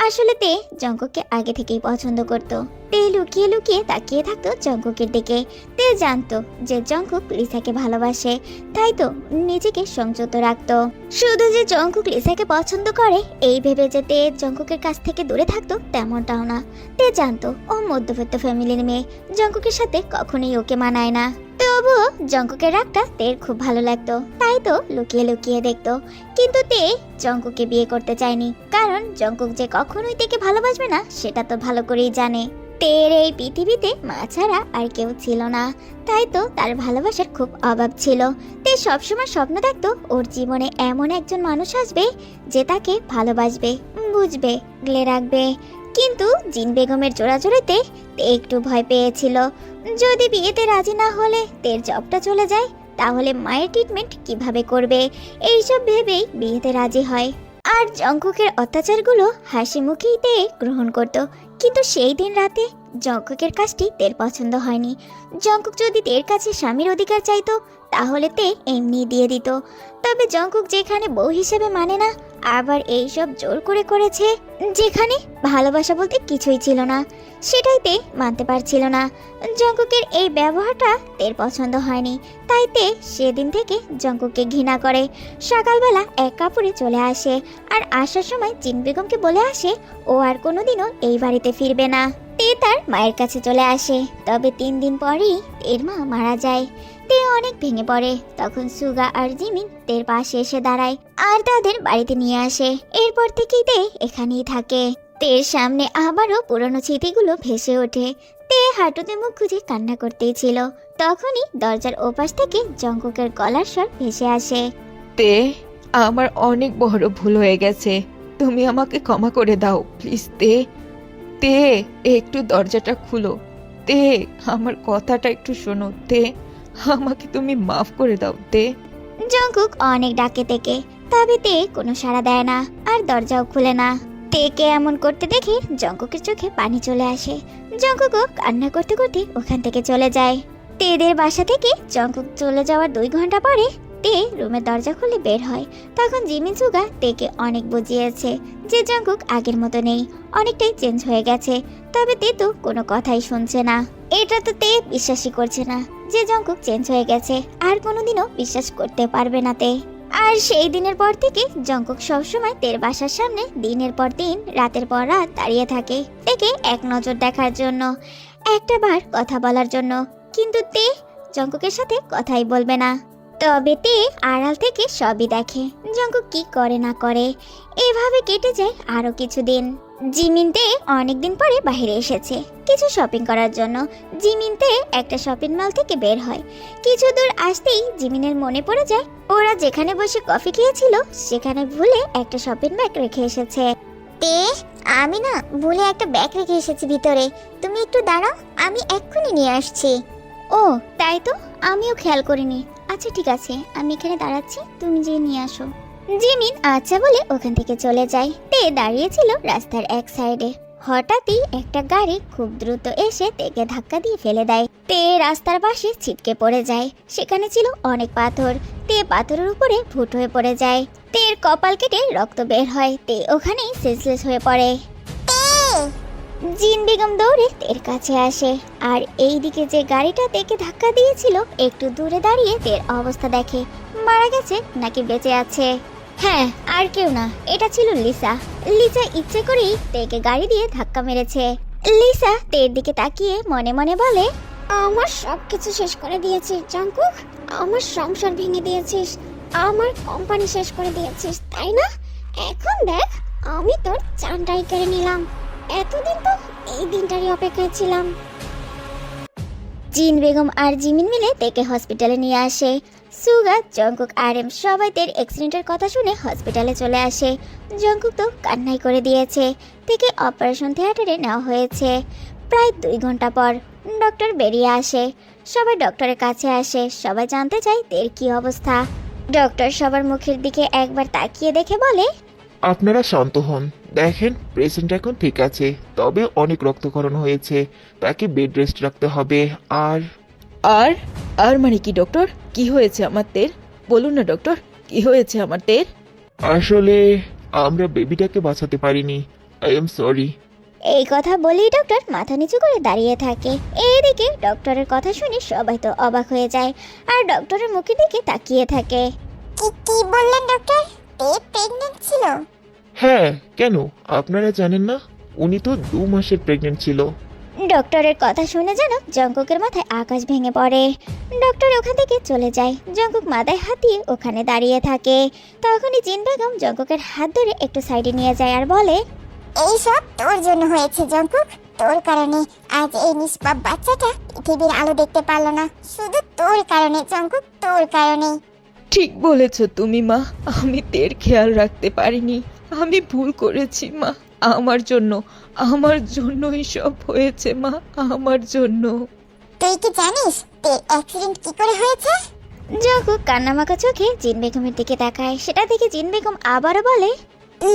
আসলে তে জঙ্কুককে আগে থেকেই পছন্দ করত। তে লুকিয়ে লুকিয়ে তাকিয়ে থাকতো জঙ্কুকের দিকে। তে জানতো যে জঙ্কুক লিসাকে ভালোবাসে, তাই তো নিজেকে সংযত রাখতো। শুধু যে জঙ্কুক লিসাকে পছন্দ করে এই ভেবে যে তে জঙ্কুকের কাছ থেকে দূরে থাকতো তেমনটাও না। তে জানতো ও মধ্যবিত্ত ফ্যামিলির মেয়ে, জঙ্কুকের সাথে কখনোই ওকে মানায় না। তবুও জঙ্কুকের রাগটা তের খুব ভালো লাগতো, তাই তো লুকিয়ে লুকিয়ে দেখতো। কিন্তু তে জঙ্কুককে বিয়ে করতে চায়নি, কারণ জঙ্কুক যে কখনোই তেকে ভালোবাসবে না সেটা তো ভালো করেই জানে। তের এই পৃথিবীতে মা ছাড়া আর কেউ ছিল না, তাই তো তার ভালোবাসার খুব অভাব ছিল। তে সবসময় স্বপ্ন দেখতো ওর জীবনে এমন একজন মানুষ আসবে যে তাকে ভালোবাসবে, বুঝবে, গলে রাখবে। কিন্তু জিন বেগমের জোড়াজোড়িতে তে একটু ভয় পেয়েছিল, যদি বিয়েতে রাজি না হলে তের জবটা চলে যায় তাহলে মায়ের ট্রিটমেন্ট কিভাবে করবে, এইসব ভেবেই বিয়েতে রাজি হয়। আর জঙ্কুকের অত্যাচারগুলো হাসি মুখেই তে গ্রহণ করত। কিন্তু সেই দিন রাতে জঙ্কুকের কাজটি তের পছন্দ হয়নি। জঙ্কুক যদি তের কাছে স্বামীর অধিকার চাইতো তাহলে তে এমনি দিয়ে দিত। তবে জঙ্কুক যেখানে বউ হিসেবে মানে না, আবার এইসব জোর করে করেছে, যেখানে ভালোবাসা বলতে কিছুই ছিল না, সেটাই তে মানতে পারছিল না। জঙ্কুকের এই ব্যবহারটা তের পছন্দ হয়নি, তাই তে সেদিন থেকে জঙ্কুককে ঘৃণা করে। সকালবেলা এক কাপড়ে চলে আসে আর আসার সময় জিন বেগমকে বলে আসে ও আর কোনোদিনও এই বাড়িতে ফিরবে না। তে তার মায়ের কাছে চলে আসে, তবে 3 দিন পরেই তের মা মারা যায়। তে অনেক ভেঙে পড়ে। তখন সুগা আর জিমিন তের পাশে এসে দাঁড়ায় আর তাদের বাড়িতে নিয়ে আসে। এরপর থেকেই তে এখানেই থাকে। তের সামনে আবারও পুরনো স্মৃতিগুলো ভেসে ওঠে। তে হাঁটুতে মুখ গুজে কান্না করতেই ছিল, তখনই দরজার ওপাশ থেকে জঙ্কুকের গলার স্বর ভেসে আসে। তে, আমার অনেক বড় ভুল হয়ে গেছে, তুমি আমাকে ক্ষমা করে দাও প্লিজ তে। তে, একটু দরজাটা খুলো। তে, আমার কথাটা একটু শোনো তে, আমাকে তুমি মাফ করে দাও তে। জঙ্কুক অনেক ডাকে তেকে, তবে তে কোনো সাড়া দেয় না আর দরজাও খুলে না। তেকে এমন করতে দেখে জঙ্কুকের চোখে পানি চলে আসে। জঙ্কুকও কান্না করতে করতে ওখান থেকে চলে যায়। তেদের বাসা থেকে জঙ্কুক চলে যাওয়ার 2 ঘন্টা পরে তে রুমের দরজা খুলে বের হয়। তখন জিমিন সুগা তেকে অনেক বুঝিয়েছে যে জঙ্কুক আগের মতো নেই, অনেকটাই চেঞ্জ হয়ে গেছে। তবে তে তো কোনো কথাই শুনছে না। এটা তো তে বিশ্বাসই করছে না যে জঙ্কুক চেঞ্জ হয়ে গেছে, আর কোনোদিনও বিশ্বাস করতে পারবে না তে। আর সেই দিনের পর থেকে জঙ্কুক সবসময় তের বাসার সামনে দিনের পর দিন রাতের পর রাত দাঁড়িয়ে থাকে তেকে এক নজর দেখার জন্য, একটা বার কথা বলার জন্য। কিন্তু তে জঙ্কুকের সাথে কথাই বলবে না। তবে তে আড়াল থেকে সবই দেখে জঙ্কুক কি করে না করে। এভাবে কেটে যায় আরো কিছুদিন। জিমিনতে অনেকদিন পরে বাইরে এসেছে কিছু শপিং করার জন্য। জিমিনতে একটা শপিং মল থেকে বের হয়। কিছু দূর আসতেই জিমিনের মনে পড়ে যায় ওরা যেখানে বসে কফি খেয়েছিল সেখানে ভুলে একটা শপিং ব্যাগ রেখে এসেছে। তে আমি না ভুলে একটা ব্যাগ রেখে এসেছি ভিতরে, তুমি একটু দাঁড়াও, আমি এক্ষুনি নিয়ে আসছি। ও তাই তো, আমিও খেয়াল করিনি। আচ্ছা ঠিক আছে, আমি এখানে দাঁড়াচ্ছি, তুমি যেয়ে নিয়ে আসো। জিমিন আচ্ছা বলে ওখান থেকে চলে যায়। তে দাঁড়িয়েছিল রাস্তার এক সাইডে। হঠাৎই একটা গাড়ি খুব দ্রুত এসে তেকে ধাক্কা দিয়ে ফেলে দেয়। তে রাস্তার পাশে ছিটকে পড়ে যায়। সেখানে ছিল অনেক পাথর। তে পাথরের উপরে ভুট হয়ে পড়ে যায়। তের কপাল কেটে রক্ত বের হয়। তে ওখানেই সেন্সলেস হয়ে পড়ে। জিন বেগম দৌড়ে তের কাছে আসে আর এইদিকে যে গাড়িটা তেকে ধাক্কা দিয়েছিল একটু দূরে দাঁড়িয়ে তের অবস্থা দেখে। মারা গেছে নাকি বেঁচে আছে? হ্যাঁ, আর কেউ না, এটা ছিল লিসা। লিসা ইচ্ছে করেই তেকে গাড়ি দিয়ে ধাক্কা মেরেছে। লিসা তের দিকে তাকিয়ে মনে মনে বলে, আমার সবকিছু শেষ করে দিয়েছিস জঙ্কুক, আমার সংসার ভেঙে দিয়েছিস, আমার কোম্পানি শেষ করে দিয়েছিস, তাই না? এখন দেখ আমি তোর চানটাই কেড়ে নিলাম। এতদিন তো এই দিনটারই অপেক্ষায় ছিলাম। জিন বেগম আর জিমিন মিলে তেকে হসপিটালে নিয়ে আসে। সুগা, জঙ্কুক আর এম সবাই তের অ্যাক্সিডেন্টের কথা শুনে হসপিটালে চলে আসে। জঙ্কুক তো কান্নাই করে দিয়েছে। তেকে অপারেশন থিয়েটারে নেওয়া হয়েছে। প্রায় 2 ঘন্টা পর ডক্টর বেরিয়ে আসে। সবাই ডক্টরের কাছে আসে। সবাই জানতে চায় তের কি অবস্থা। ডক্টর সবার মুখের দিকে একবার তাকিয়ে দেখে বলে, আপনারা শান্ত হন। দেখেন পেশেন্ট এখন ঠিক আছে, তবে অনেক রক্তক্ষরণ হয়েছে, তাকে বেড রেস্ট রাখতে হবে। আর আর আর মানে কি ডক্টর? কি হয়েছে আমার তের? বলুন না ডক্টর, কি হয়েছে আমার তের? আসলে আমরা বেবিটাকে বাঁচাতে পারিনি, আই এম সরি। এই কথা বলেই ডক্টর মাথা নিচু করে দাঁড়িয়ে থাকে। এইদিকে ডক্টরের কথা শুনে সবাই তো অবাক হয়ে যায় আর ডক্টরের মুখের দিকে তাকিয়ে থাকে। কি কি বললেন ডক্টর? তে প্রেগন্যান্ট ছিল? হ্যাঁ, কেন আপনারা জানেন না? উনি তো 2 মাসের প্রেগনেন্ট ছিল। ডক্টরের কথা শুনে যেন জঙ্কুকের মাথায় আকাশ ভেঙে পড়ে। ডক্টর ওখান থেকে চলে যায়। জঙ্কুক মাথায় হাত দিয়ে ওখানে দাঁড়িয়ে থাকে। তখনই জিন বেগম জঙ্কুকের হাত ধরে একটু সাইডে নিয়ে যায় আর বলে, এই সব তোর জন্য হয়েছে জঙ্কুক, তোর কারণে আজ এই নিষ্পাপ বাচ্চাটা পৃথিবীর আলো দেখতে পারলো না, শুধু তোর কারণে জঙ্কুক, তোর কারণে। ঠিক বলেছ তুমি মা, আমি তের খেয়াল রাখতে পারিনি, আমি ভুল করেছি মা। আমার জন্যই সব হয়েছে মা, আমার জন্য। তুই কি জানিস তোর অ্যাক্সিডেন্ট কি করে হয়েছে? জঙ্কুক কান্নামাখা চোখে জিন বেগমের দিকে তাকায়। সেটা দেখে জিন বেগম আবারও বলে,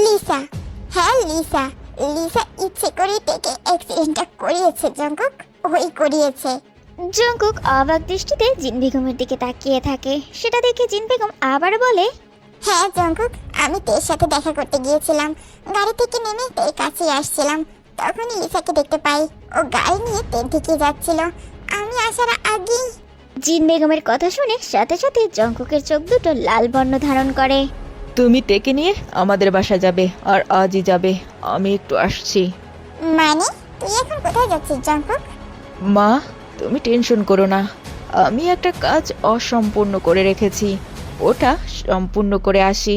লিসা, হ্যাঁ লিসা, লিসা ইচ্ছে করে থেকে অ্যাক্সিডেন্টটা করিয়েছে জঙ্কুক, ওই করিয়েছে। জঙ্কুক অবাক দৃষ্টিতে জিন বেগমের দিকে তাকিয়ে থাকে। সেটা দেখে জিন বেগম আবার বলে, হ্যাঁ জঙ্কুক, আমি তের সাথে দেখা করতে গিয়েছিলাম, গাড়ি থেকে নেমে তের কাছে আসছিলাম, তখনই লিসাকে দেখতে পাই, ও গাড়ি নিয়ে তের দিকে যাচ্ছিল, আমি আসার আগেই। জিন বেগমের কথা শুনে সাথে সাথে জঙ্কুকের চোখ দুটো লাল বর্ণ ধারণ করে। তুমি তেকে নিয়ে আমাদের বাসা যাবে আর আজই যাবে, আমি একটু আসছি। মানে তুই এখন কোথায় যাচ্ছিস জঙ্কুক? মা তুমি টেনশন করো না, আমি একটা কাজ অসম্পূর্ণ করে রেখেছি, ওটা সম্পূর্ণ করে আসি।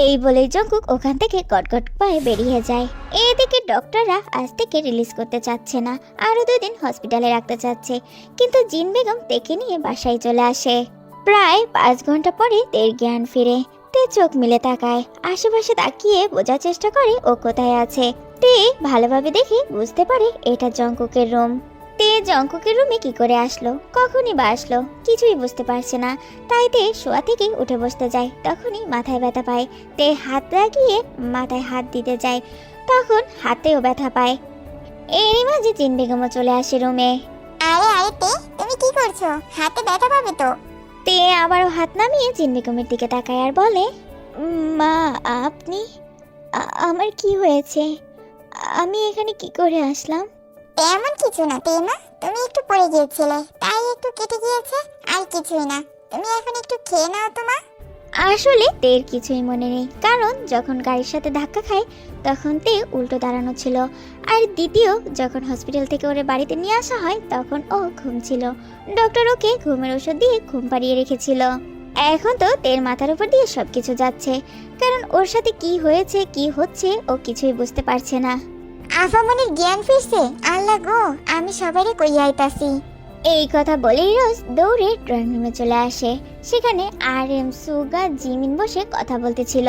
এই বলে জঙ্কুক ওখান থেকে কটকট পায়ে বেরিয়ে যায়। এদিকে ডক্টররা আজ থেকে রিলিজ করতে চাচ্ছে না, আরো 2 দিন হসপিটালে রাখতে চাচ্ছে। কিন্তু জিন বেগম তেকে নিয়ে বাসায় চলে আসে। প্রায় 5 ঘন্টা পরে তের জ্ঞান ফিরে। তে চোখ মিলে তাকায়, আশেপাশে তাকিয়ে বোঝার চেষ্টা করে ও কোথায় আছে। তে ভালোভাবে দেখে বুঝতে পারে এটা জঙ্কুকের রুম। তে জঙ্কুকের রুমে কি করে আসলো, কখনই বা আসলো, কিছুই বুঝতে পারছে না। তাই তে শোয়া থেকে উঠে বসতে যায়, তখনই মাথায় ব্যথা পায়। তে হাত লাগিয়ে মাথায় হাত দিতে যায়, তখন হাতেও ব্যথা পায়। এরই মাঝে জিন বেগমও চলে আসে রুমে। আরে আরে তে, তুমি কি করছো? হাতে ব্যথা পাবে তো। তে আবারও হাত নামিয়ে জিন বেগমের দিকে তাকায় আর বলে, মা আপনি, আমার কি হয়েছে? আমি এখানে কি করে আসলাম? তেমন কিছু না তেমা, তুমি একটু পড়ে গিয়েছিলে, তাই একটু কেটে গিয়েছে, আর কিছুই না। তুমি এখন একটু খেয়ে নাও তো মা। আসলে তের কিছুই মনে নেই, কারণ যখন গাড়ির সাথে ধাক্কা খায় তখন তে উল্টো দাঁড়ানো ছিল। আর দ্বিতীয় যখন হসপিটাল থেকে ওরে বাড়িতে নিয়ে আসা হয় তখন ও ঘুমছিল। ডক্টর ওকে ঘুমের ওষুধ দিয়ে ঘুম পাড়িয়ে রেখেছিল। এখন তো তের মাথার উপর দিয়ে সবকিছু যাচ্ছে, কারণ ওর সাথে কি হয়েছে কি হচ্ছে ও কিছুই বুঝতে পারছে না। আফামনির জ্ঞান ফিরছে, আল্লাহ গো, আমি সবাইরে কইয়া আইতাছি। এই কথা বলেই রোজ দৌড়ে ড্রয়িং রুমে চলে আসে। সেখানে RM, সুগা, জিমিন বসে কথা বলতেছিল।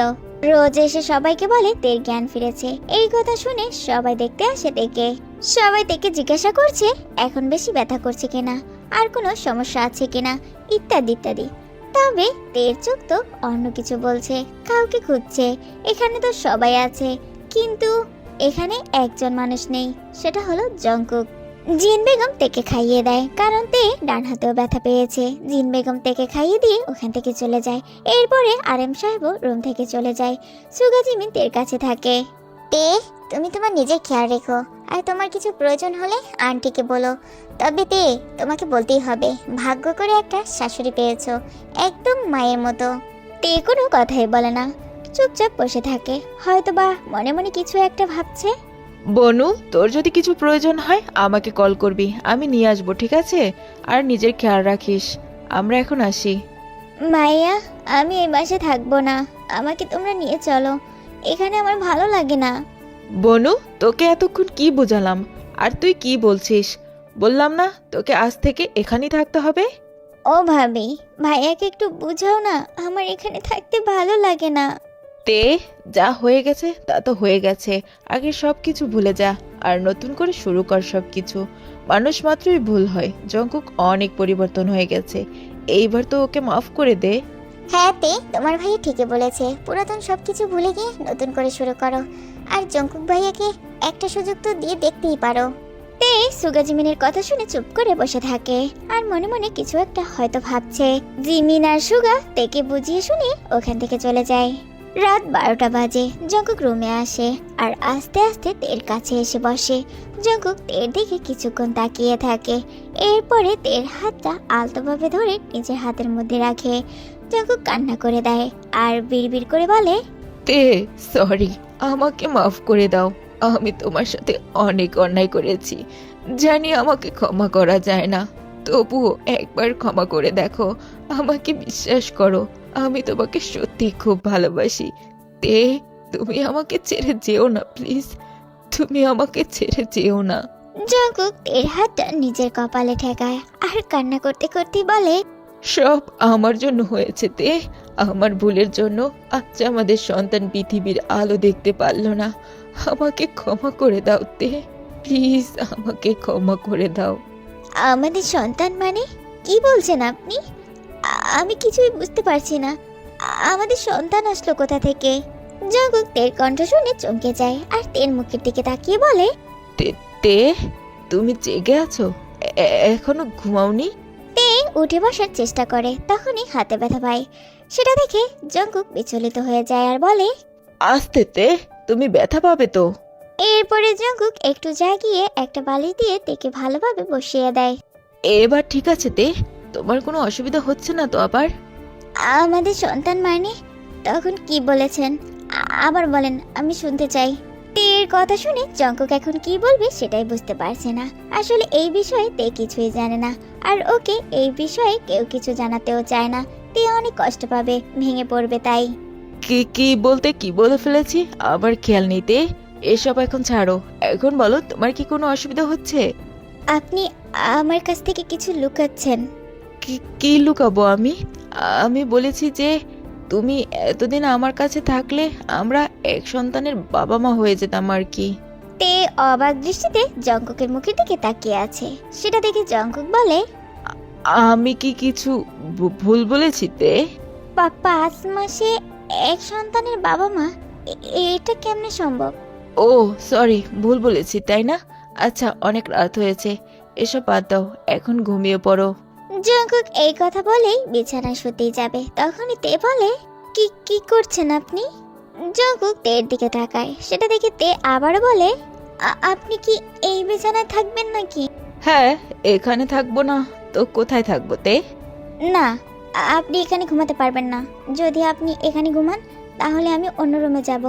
রোজ এসে সবাইকে বলে তের জ্ঞান ফিরেছে। এই কথা শুনে সবাই দেখতে আসে তেকে। সবাই তেকে জিজ্ঞাসা করছে এখন বেশি ব্যথা করছে কিনা, আর কোনো সমস্যা আছে কিনা, ইত্যাদি ইত্যাদি। তবে তের চোখ তো অন্য কিছু বলছে, কাউকে খুঁজছে। এখানে তো সবাই আছে, কিন্তু এখানে একজন মানুষ নেই, সেটা হলো জংকুক। জিন বেগম তেকে খাইয়ে দেয়, কারণ তে ডান হাতেও ব্যথা পেয়েছে। জিন বেগম তেকে খাইয়ে দিয়ে ওখান থেকে চলে যায়। এরপরে RM সাহেবও রুম থেকে চলে যায়। সুগা জিমিন তের কাছে থাকে। তে, তুমি তোমার নিজের খেয়াল রেখো, আর তোমার কিছু প্রয়োজন হলে আন্টিকে বলো। তবে তে, তোমাকে বলতেই হবে, ভাগ্য করে একটা শাশুড়ি পেয়েছো, একদম মায়ের মতো। তে কোনো কথাই বলে না, চুপচাপ বসে থাকে, হয়তোবা মনে মনে কিছু একটা ভাবছে। বনু, তোর যদি কিছু প্রয়োজন হয় আমাকে কল করবি, আমি নিয়ে আসবো, ঠিক আছে? আর নিজের খেয়াল রাখিস। আমরা এখন আসি। মাইয়া, আমি এই বাসায় থাকবো না, আমাকে তোমরা নিয়ে চলো, এখানে আমার ভালো লাগে না। বনু, তোকে এতক্ষণ কি বোঝালাম, আর তুই কি বলছিস? বললাম না তোকে আজ থেকে এখানেই থাকতে হবে। ও ভাবি, ভাইয়াকে একটু বুঝাও না, আমার এখানে থাকতে ভালো লাগে না। তে, যা হয়ে গেছে তা তো হয়ে গেছে, আগে সব কিছু ভুলে যা আর নতুন করে শুরু কর সব কিছু। মানুষ মাত্রই ভুল হয়, জঙ্কুক অনেক পরিবর্তন হয়ে গেছে, এইবার তো ওকে মাফ করে দে। হ্যাঁ তে, তোমার ভাইয়া ঠিকই বলেছে, পুরাতন সবকিছু ভুলে গিয়ে নতুন করে শুরু করো। আর জঙ্কুক ভাইয়াকে একটা সুযোগ তো দিয়ে দেখতেই পারো। তে সুগা জিমিনের কথা শুনে চুপ করে বসে থাকে, আর মনে মনে কিছু একটা হয়তো ভাবছে। জিমিন আর সুগা তেকে বুঝিয়ে শুনে ওখান থেকে চলে যায়। রাত 12টা বাজে। জঙ্কুক রুমে আসে আর আস্তে আস্তে তের কাছে এসে বসে। জঙ্কুক তের দিকে কিছুক্ষণ তাকিয়ে থাকে, এরপরে তের হাতটা আলতোভাবে ধরে নিজের হাতের মধ্যে রাখে। জঙ্কুক কান্না করে দেয় আর বিড়বিড় করে বলে, তে, সরি, আমাকে মাফ করে দাও, আমি তোমার সাথে অনেক অন্যায় করেছি, জানি আমাকে ক্ষমা করা যায় না, তবুও একবার ক্ষমা করে দেখো, আমাকে বিশ্বাস করো, আমি তোমাকে সত্যি খুব ভালোবাসি। তে, তুমি আমাকে ছেড়ে যেও না প্লিজ, তুমি আমাকে ছেড়ে যেও না। জঙ্কুক তের হাতটা নিজের কপালে ঠেকায় আর কান্না করতে করতে বলে, সব আমার জন্য হয়েছে তে, আমার ভুলের জন্য আজ আমাদের সন্তান পৃথিবীর আলো দেখতে পারলো না, আমাকে ক্ষমা করে দাও তে, প্লিজ আমাকে ক্ষমা করে দাও। আমাদের সন্তান মানে কি বলছেন আপনি? আমি কিছুই বুঝতে পারছি না, আমাদের সন্তান আসলো কোথা থেকে? জঙ্কুক তের কণ্ঠ শুনে চমকে যায় আর তের মুখের দিকে তাকিয়ে বলে, তে, তুমি জেগে আছো? এখনো ঘুমাওনি? তে উঠে বসার চেষ্টা করে, তখনই হাতে ব্যথা পায়। সেটা দেখে জঙ্কুক বিচলিত হয়ে যায় আর বলে, আস্তে তে, তুমি ব্যথা পাবে তো। এরপরে জঙ্কুক একটু জাগিয়ে একটা বালিশ দিয়ে তেকে ভালোভাবে বসিয়ে দেয়। এবার ঠিক আছে তে, তোমার কোনো অসুবিধা হচ্ছে না তো আবার? আমাদের সন্তান মানে তখন কি বলেছেন? আবার বলেন, আমি শুনতে চাই। তের কথা শুনে জঙ্কুক এখন কি বলবে সেটাই বুঝতে পারছে না। আসলে এই বিষয়ে তে কিছুই জানে না, আর ওকে এই বিষয়ে কেউ কিছু জানাতেও চায় না। তে অনেক কষ্ট পাবে, ভেঙে পড়বে তাই। কি কি বলতে কি বলে ফেলেছি আবার খেয়াল নিতে, এসব এখন ছাড়ো, এখন বলো তোমার কি কোনো অসুবিধা হচ্ছে? আপনি আমার কাছ থেকে কিছু লুকাচ্ছেন। কি লুকাবো আমি? আমি বলেছি যে তুমি এতদিন আমার কাছে থাকলে আমরা এক সন্তানের বাবা মা হয়ে যেতাম আর কি। তে অবাক দৃষ্টিতে জঙ্কুকের মুখের দিকে তাকিয়ে আছে। সেটা দেখে জঙ্কুক বলে, আমি কি কিছু ভুল বলেছি তে? 5 মাসে এক সন্তানের বাবা মা, এটা কেমনে সম্ভব? ও সরি, ভুল বলেছি তাই না? আচ্ছা, অনেক রাত হয়েছে, এসব বাদ দাও, এখন ঘুমিয়ে পড়ো। জঙ্কুক এই কথা বলেই বিছানায় শুতেই যাবে, তখনই তে বলে, কি কি করছেন আপনি? জঙ্কুক তের দিকে তাকায়, সেটা দেখে তে আবারও বলে, আপনি কি এই বিছানায় থাকবেন নাকি? হ্যাঁ, এখানে থাকবো না তো কোথায় থাকবো তে? না, আপনি এখানে ঘুমাতে পারবেন না। যদি আপনি এখানে ঘুমান তাহলে আমি অন্য রুমে যাব,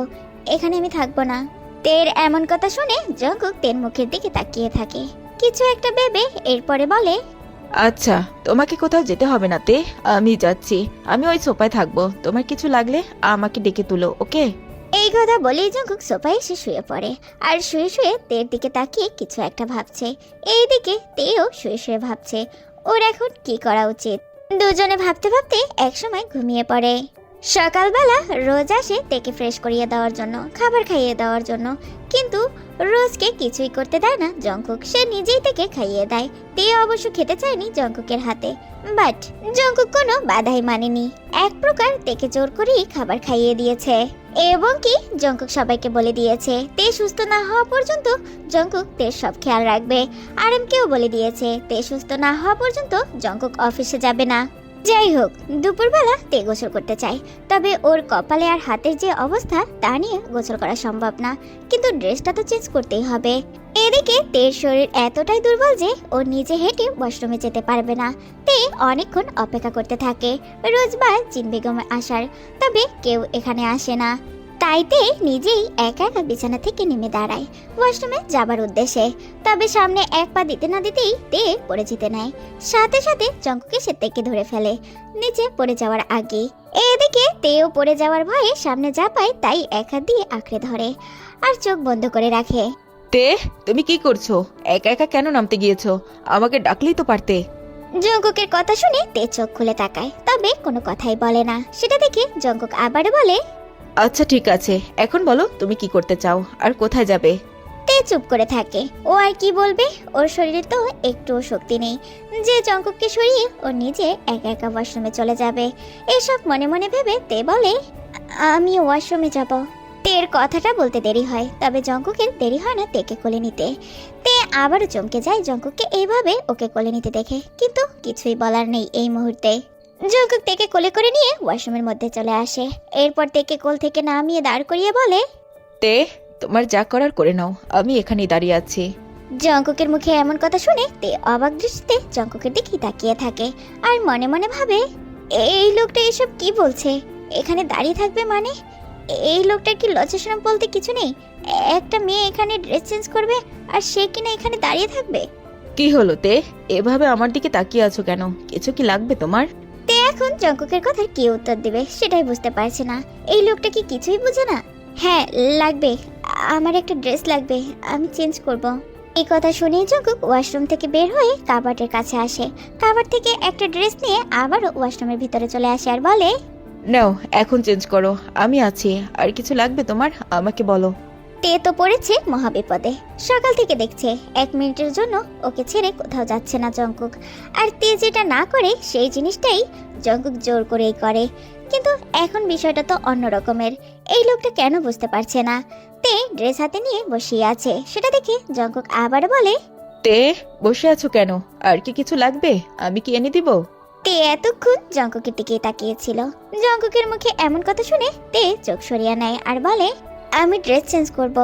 এখানে আমি থাকবো না। তের এমন কথা শুনে জঙ্কুক তের মুখের দিকে তাকিয়ে থাকে, কিছু একটা ভেবে এরপরে বলে, আচ্ছা, তোমাকে কোথাও যেতে হবে না তে, আমি যাচ্ছি। আমি ওই সোফায় থাকবো, তোমার কিছু লাগলে আমাকে ডেকে তুলো, ওকে? এই কথা বলেই জঙ্কুক সোফায় এসে শুয়ে পড়ে আর শুয়ে শুয়ে তের দিকে তাকিয়ে কিছু একটা ভাবছে। এইদিকে তেও শুয়ে শুয়ে ভাবছে ওর এখন কি করা উচিত। দুজনে ভাবতে ভাবতে একসময় ঘুমিয়ে পড়ে। সকালবেলা রোজ আসে তেকে ফ্রেশ করিয়ে দেওয়ার জন্য, খাবার খাইয়ে দেওয়ার জন্য, কিন্তু রোজকে কিছুই করতে দেয় না জঙ্কুক। সে নিজেই থেকে খাইয়ে দেয়। তে অবশ্য খেতে চায়নি জঙ্কুকের হাতে, বাট জঙ্কুক কোনো বাধাই মানেনি। এক প্রকার তেকে জোর করেই খাবার খাইয়ে দিয়েছে এবং কি জঙ্কুক সবাইকে বলে দিয়েছে তে সুস্থ না হওয়া পর্যন্ত জঙ্কুক তের সব খেয়াল রাখবে। আরএমকেও বলে দিয়েছে তে সুস্থ না হওয়া পর্যন্ত জঙ্কুক অফিসে যাবে না। যাই হোক, দুপুরবেলা তে গোসল করতে চায়, তবে ওর কপালে আর হাতের যে অবস্থা তা নিয়ে গোসল করা সম্ভব না, কিন্তু ড্রেসটা তো চেঞ্জ করতেই হবে। এদিকে তের শরীর এতটাই দুর্বল যে ও নিজে হেঁটে ওয়াশরুমে যেতে পারবে না। তে অনেকক্ষণ অপেক্ষা করতে থাকে রোজবার জিন বেগমের আসার, তবে কেউ এখানে আসে না। তাই তে নিজেই একা একা বিছানা থেকে নেমে দাঁড়ায় ওয়াশরুমে যাবার উদ্দেশ্যে, তবে সামনে এক পা দিতে না দিতেই তে পড়ে যেতে নেয়। সাথে সাথে জঙ্কুকে সে তেকে ধরে ফেলে নিচে পড়ে যাওয়ার আগে। এদিকে তেও পড়ে যাওয়ার ভয়ে সামনে যা পায় তাই এক হাত দিয়ে আঁকড়ে ধরে আর চোখ বন্ধ করে রাখে। তে, তুমি কি করছো? একা একা কেন নামতে গিয়েছো? আমাকে ডাকলেই তো পারতে। জঙ্কুকের কথা শুনে তে চোখ খুলে তাকায়, তবে কোনো কথাই বলে না। সেটা দেখে জঙ্কুক আবার বলে, আচ্ছা ঠিক আছে, এখন বলো তুমি কি করতে চাও আর কোথায় যাবে? তে চুপ করে থাকে। ও আর কি বলবে, ওর শরীরে তো একটুও শক্তি নেই যে জঙ্কুককে সরিয়ে ও নিজে একা একা ওয়াশরুমে চলে যাবে। এসব মনে মনে ভেবে তে বলে, আমি ওয়াশরুমে যাব। তের কথাটা বলতে দেরি হয়, তবে জঙ্কুকের দেরি হয় না তেকে কোলে নিতে। তে আবারও চমকে যায় জঙ্কুককে এইভাবে ওকে কোলে নিতে দেখে, কিন্তু কিছুই বলার নেই এই মুহূর্তে। জঙ্কুক তেকে কোলে করে নিয়ে ওয়াশরুমের মধ্যে চলে আসে। এরপর তেকে কোল থেকে নামিয়ে দাঁড় করিয়ে বলে, তে, তোমার যা করার করে নাও, আমি এখানেই দাঁড়িয়ে আছি। জঙ্কুকের মুখে এমন কথা শুনে তে অবাক দৃষ্টিতে জঙ্কুকের দিকে তাকিয়ে থাকে আর মনে মনে ভাবে, এই লোকটা এসব কি বলছে? এখানে দাঁড়িয়ে থাকবে মানে? এই লোকটার কি লজ্জাশরম বলতে কিছু নেই? একটা মেয়ে এখানে ড্রেস চেঞ্জ করবে আর সে কিনা এখানে দাঁড়িয়ে থাকবে? কি হলো তে, এভাবে আমার দিকে তাকিয়ে আছো কেন? কিছু কি লাগবে তোমার? তে এখন জঙ্কুকের কথার কি উত্তর দিবে সেটাই বুঝতে পারছে না। এই লোকটা কি কিছুই বুঝে না? হ্যাঁ লাগবে, আমার একটা ড্রেস লাগবে, আমি চেঞ্জ করব। এই কথা শুনে জঙ্কুক ওয়াশরুম থেকে বের হয়ে কাবার্ডের কাছে আসে। কাবার্ড থেকে একটা ড্রেস নিয়ে আবারও ওয়াশরুমের ভিতরে চলে আসে আর বলে, নাও এখন চেঞ্জ করো, আমি আছি। আর কিছু লাগবে তোমার? আমাকে বলো। তে তো পড়েছে মহাবিপদে। সকাল থেকে দেখছে 1 মিনিটের জন্য ওকে ছেড়ে কোথাও যাচ্ছে না জঙ্কুক। আর তে যেটা না করে সেই জিনিসটাই জঙ্কুক জোর করেই করে। কিন্তু এখন বিষয়টা তো অন্য রকমের। এই লোকটা কেন বুঝতে পারছে না? তে ড্রেস হাতে নিয়ে বসিয়ে আছে, সেটা দেখে জঙ্কুক আবার বলে, তে, বসে আছো কেন? আর কি কিছু লাগবে? আমি কি এনে দিব? তে এতক্ষণ জঙ্কুকের দিকে তাকিয়েছিল। জঙ্কুকের মুখে এমন কথা শুনে তে চোখ সরিয়ে নেয় আর বলে, আমি ড্রেস চেঞ্জ করব।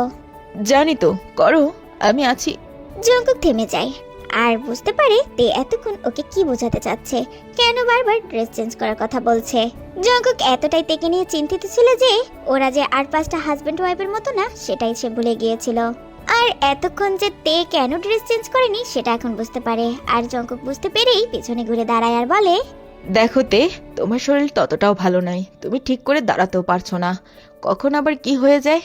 জানি তো, করো, আমি আছি। জঙ্কুক থেমে যায় আর বুঝতে পারে তে এতক্ষণ ওকে কি বোঝাতে চাচ্ছে, কেন বারবার ড্রেস চেঞ্জ করার কথা বলছে। জঙ্কুক এতটাই তেকে নিয়ে চিন্তিত ছিল যে ওরা যে আর 5টা হাজবেন্ড ওয়াইফের মতো না সেটাই সে ভুলে গিয়েছিল। আর এতক্ষণ যে তে কেন ড্রেস চেঞ্জ করেনি সেটা এখন বুঝতে পারে। আর জঙ্কুক বুঝতে পেরেই পিছনে ঘুরে দাঁড়ায় আর বলে, দেখো তে, তোমার শরীর ততটাও ভালো নয়, তুমি ঠিক করে দাঁড়াতেও পারছো না। কখন আবার কি হয়ে যায়।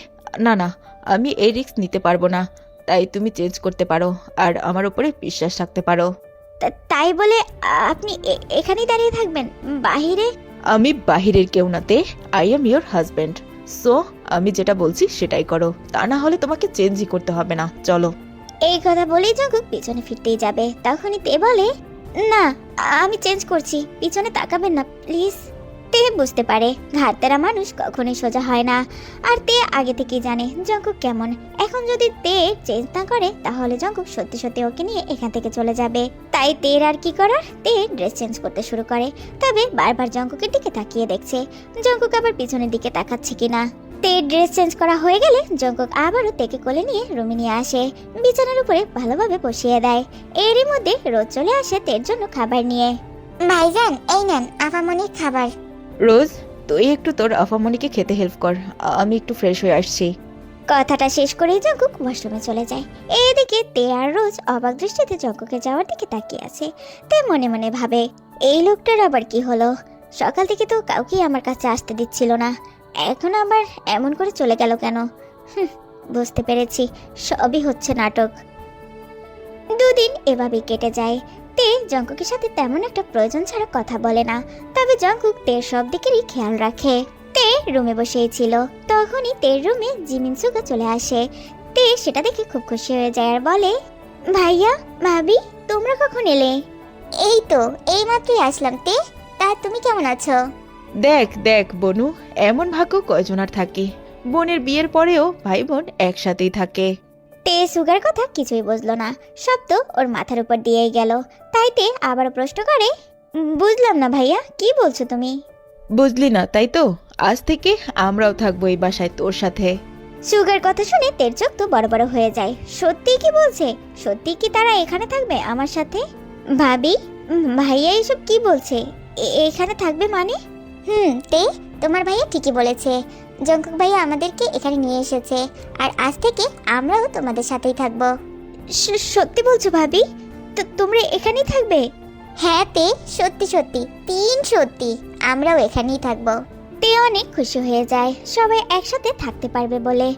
না না, আমি এই রিস্ক নিতে পারবো না। তাই তুমি চেঞ্জ করতে পারো আর আমার উপরে বিশ্বাস রাখতে পারো। তাই বলে আপনি এখানেই দাঁড়িয়ে থাকবেন? বাহিরে? আমি বাহিরের কেউ না তে, I am your husband. So আমি যেটা বলছি সেটাই করো, তা না হলে তোমাকে চেঞ্জই করতে হবে না। চলো। এই কথা বলেই জঙ্কুক পিছনে ফিরতেই যাবে, তখনই তে বলে, না আমি চেঞ্জ করছি, পিছনে তাকাবেন না প্লিজ। তে বুঝতে পারে ঘাটতেরা মানুষ কখনোই সোজা হয় না। আর তে আগে থেকেই জানে জঙ্কুক কেমন। এখন যদি তে চেঞ্জ না করে তাহলে জঙ্কুক সত্যি সত্যি ওকে নিয়ে এখান থেকে চলে যাবে। তাই তের আর কি করার, তে ড্রেস চেঞ্জ করতে শুরু করে। তবে বারবার জঙ্কুকের দিকে তাকিয়ে দেখছে জঙ্কুক আবার পিছনের দিকে তাকাচ্ছে কিনা। তে ড্রেস চেঞ্জ করা হয়ে গেলে জঙ্কুক আবারও তেকে কোলে নিয়ে রুমে নিয়ে আসে, বিছানার উপরে ভালোভাবে বসিয়ে দেয়। এরই মধ্যে রোজ চলে আসে তের জন্য খাবার নিয়ে। ভাইজান এই নেন আপামনির খাবার। রোজ, তুই একটু তোর আফামনিকে খেতে হেল্প কর, আমি একটু ফ্রেশ হয়ে আসছি। কথাটা শেষ করেই জঙ্কুক ওয়াশরুমে চলে যায়। এদিকে তে আর রোজ অবাক দৃষ্টিতে জঙ্কুকে যাওয়ার দিকে তাকিয়ে আছে। তে মনে মনে ভাবে, এই লোকটার আবার কি হলো? সকাল থেকে তো কাউকেই আমার কাছে আসতে দিচ্ছিল না, এখন আবার এমন করে চলে গেল কেন? বুঝতে পেরেছি, সবই হচ্ছে নাটক। দুদিন এভাবেই কেটে যায়। তে জঙ্কুকের সাথে তেমন একটা প্রয়োজন ছাড়া কথা বলে না, তবে জঙ্কুক তের সব দিকেরই খেয়াল রাখে। তে রুমে বসেই ছিল, তখনই তের রুমে জিমিন সুগা চলে আসে। তে সেটা দেখে খুব খুশি হয়ে যায় আর বলে, ভাইয়া, ভাবি, তোমরা কখন এলে? এই তো এইমাত্রই আসলাম। তে, তা তুমি কেমন আছো? দেখ দেখ বনু, এমন ভাগ্য কয়জনার থাকে, বোনের বিয়ের পরেও ভাই বোন একসাথেই থাকে। তে সুগার কথা কিছুই বুঝলো না, সব তো ওর মাথার উপর দিয়েই গেল। তাই তে আবার প্রশ্ন করে, বুঝলাম না ভাইয়া, কি বলছো তুমি? বুঝলি না তাই তো, আজ থেকে আমরাও থাকবো এই বাসায় তোর সাথে। সুগার কথা শুনে তের চোখ তো বড় বড় হয়ে যায়। সত্যি কি বলছে? সত্যি কি তারা এখানে থাকবে আমার সাথে? ভাবি, ভাইয়া এসব কি বলছে? এখানে থাকবে মানে? তে, তোমার ভাইয়া ঠিকই বলেছে। জঙ্কুক ভাইয়া আমাদেরকে এখানে নিয়ে এসেছে, আর আজ থেকে আমরাও তোমাদের সাথেই থাকবো। সত্যি বলছো ভাবি? তো তোমরা এখানেই থাকবে? হ্যাঁ তে, সত্যি সত্যি, সত্যি, আমরাও এখানেই থাকবো। তে অনেক খুশি হয়ে যায় সবাই একসাথে থাকতে পারবে বলে।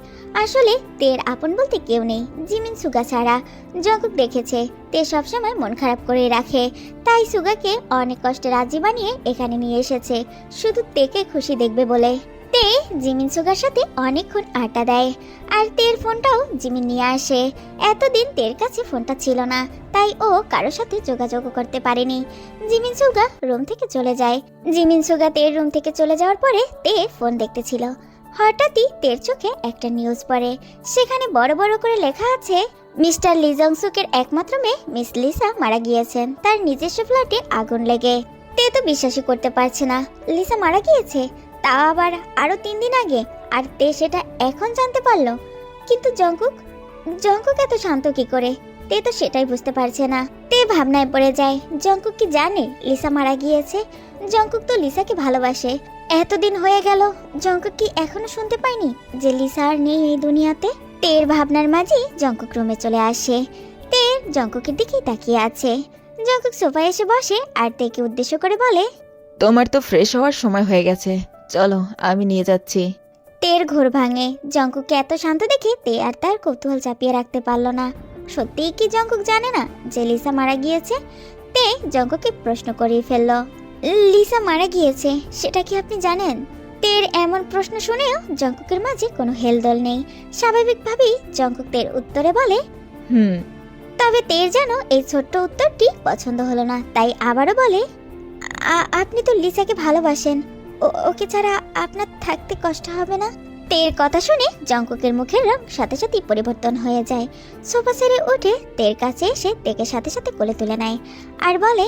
আসলে তের আপন বলতে কেউ নেই জিমিন সুগা ছাড়া। জঙ্কুক দেখেছে তে সবসময় মন খারাপ করে রাখে, তাই সুগাকে অনেক কষ্টে রাজি বানিয়ে এখানে নিয়ে এসেছে শুধু তেকে খুশি দেখবে বলে। তে জিমিন সুগার সাথে অনেকক্ষণ আড্ডা দেয়, আর তের ফোনটাও জিমিন নিয়ে আসে। এতদিন তের কাছে ফোনটা ছিল না, তাই ও কারোর সাথে যোগাযোগ করতে পারেনি। জিমিন সুগা রুম থেকে চলে যায়। জিমিন সুগা তের রুম থেকে চলে যাওয়ার পরে তে ফোন দেখতেছিল। হঠাৎই তের চোখে একটা নিউজ পড়ে। সেখানে বড় বড় করে লেখা আছে, মিস্টার লি জংসুকের একমাত্র মেয়ে মিস লিসা মারা গিয়েছেন তার নিজস্ব ফ্ল্যাটে আগুন লেগে। তে তো বিশ্বাসই করতে পারছে না লিসা মারা গিয়েছে, তা আবার আরো 3 দিন আগে, আর তে সেটা এখন জানতে পারলো। কিন্তু জঙ্কুক এত শান্ত কি করে? তে তো সেটাই বুঝতে পারছে না। তে ভাবনায় পড়ে যায়, জঙ্কুক কি জানে লিসা মারা গিয়েছে? জঙ্কুক তো লিসাকে ভালোবাসে। এতদিন হয়ে গেল, জঙ্কুক কি এখনো শুনতে পায়নি যে লিসা আর নেই এই দুনিয়াতে? তের ভাবনার মাঝে জঙ্কুক রুমে চলে আসে। তে জঙ্কুকের দিকেই তাকিয়ে আছে। জঙ্কুক সোফায় এসে বসে আর তেকে উদ্দেশ্য করে বলে, তোমার তো ফ্রেশ হওয়ার সময় হয়ে গেছে, চলো আমি নিয়ে যাচ্ছি। তের ঘোর ভাঙে। জঙ্কুককে এত শান্ত দেখে তে আর তার কৌতূহল চাপিয়ে রাখতে পারল না। সত্যিই কি জঙ্কুক জানে না যে লিসা মারা গিয়েছে? তে জঙ্কুককে প্রশ্ন করেই ফেলল, লিসা মারা গিয়েছে সেটা কি আপনি জানেন? তের এমন প্রশ্ন শুনেও জঙ্কুকের মাঝে কোনো হেলদোল নেই। স্বাভাবিকভাবেই জঙ্কুক তের উত্তরে বলে, তবে তের যেন এই ছোট্ট উত্তরটি পছন্দ হলো না, তাই আবারও বলে, আপনি তো লিসাকে ভালোবাসেন, ওকে ছাড়া আপনার থাকতে কষ্ট হবে না? তের কথা শুনে জঙ্কুকের মুখের রং সাথে সাথেই পরিবর্তন হয়ে যায়। সোফা ছেড়ে উঠে তের কাছে এসে তেকে সাথে সাথে কোলে তুলে নেয় আর বলে,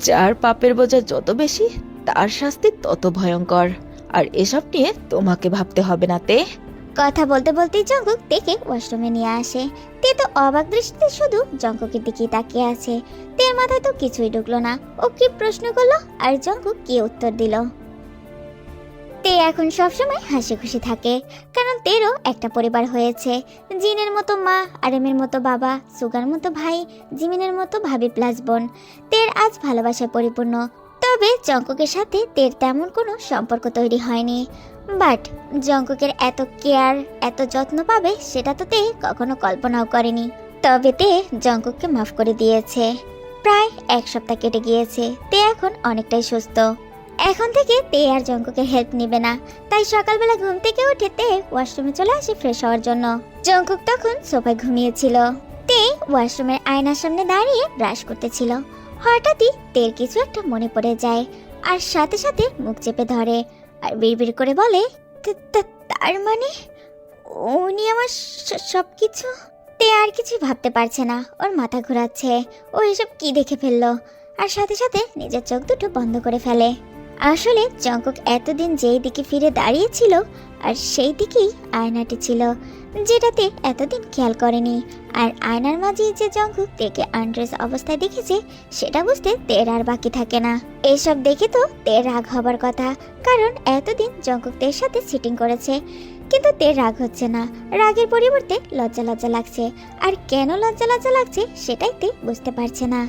যার পাপের বোঝা যত বেশি তার শাস্তি তত ভয়ঙ্কর, আর এসব নিয়ে তোমাকে ভাবতে হবে না তে। কথা বলতে বলতেই জঙ্কুক তেকে ওয়াশরুমে নিয়ে আসে। তে তো অবাক দৃষ্টিতে শুধু জঙ্কুকের দিকেই তাকিয়ে আছে। তের মাথায় তো কিছুই ঢুকলো না, ও কি প্রশ্ন করলো আর জঙ্কুক কি উত্তর দিল। তে এখন সবসময় হাসি খুশি থাকে, কারণ তেরও একটা পরিবার হয়েছে। জিনের মতো মা, আরেমের মতো বাবা, সুগার মতো ভাই, জিমিনের মতো ভাবি প্লাস বোন। তের আজ ভালোবাসায় পরিপূর্ণ। তবে জঙ্কুকের সাথে তের তেমন কোনো সম্পর্ক তৈরি হয়নি। বাট জঙ্কুকের এত কেয়ার, এত যত্ন পাবে সেটা তো তে কখনো কল্পনাও করেনি। তবে তে জঙ্কুককে মাফ করে দিয়েছে। প্রায় 1 সপ্তাহ কেটে গিয়েছে। তে এখন অনেকটাই সুস্থ। এখন থেকে তে আর জঙ্কুকের হেল্প নিবে না, তাই সকালবেলা ঘুম থেকে উঠে তে ওয়াশরুমে চলে আসে ফ্রেশ হওয়ার জন্য। জঙ্কুক তখন সোফায় ঘুমিয়েছিল। তে ওয়াশরুমের আয়নার সামনে দাঁড়িয়ে ব্রাশ করতেছিল। হঠাৎই তের কিছু একটা মনে পড়ে যায়, আর সাথে সাথে মুখ চেপে ধরে আর বিড়বিড় করে বলে, তার মানে উনি আমার সবকিছু? তে আর কিছু ভাবতে পারছে না, ওর মাথা ঘোরাচ্ছে। ও এসব কি দেখে ফেললো, আর সাথে সাথে নিজের চোখ দুটো বন্ধ করে ফেলে। আসলে জঙ্কুক এতদিন যেই দিকে ফিরে দাঁড়িয়েছিল আর সেই দিকেই আয়নাটি ছিল। যেটাতে এতদিন খেয়াল করেনি। আর আয়নার মাঝে যে জঙ্কুক তেকে আনড্রেস অবস্থায় দেখেছে সেটা বুঝতে তের আর বাকি থাকে না। এসব দেখে তো তের রাগ হবার কথা, কারণ এতদিন জঙ্কুক তের সাথে সিটিং করেছে, কিন্তু তের রাগ হচ্ছে না। রাগের পরিবর্তে লজ্জা লজ্জা লাগছে, আর কেন লজ্জা লজ্জা লাগছে সেটাই তে বুঝতে পারছে না।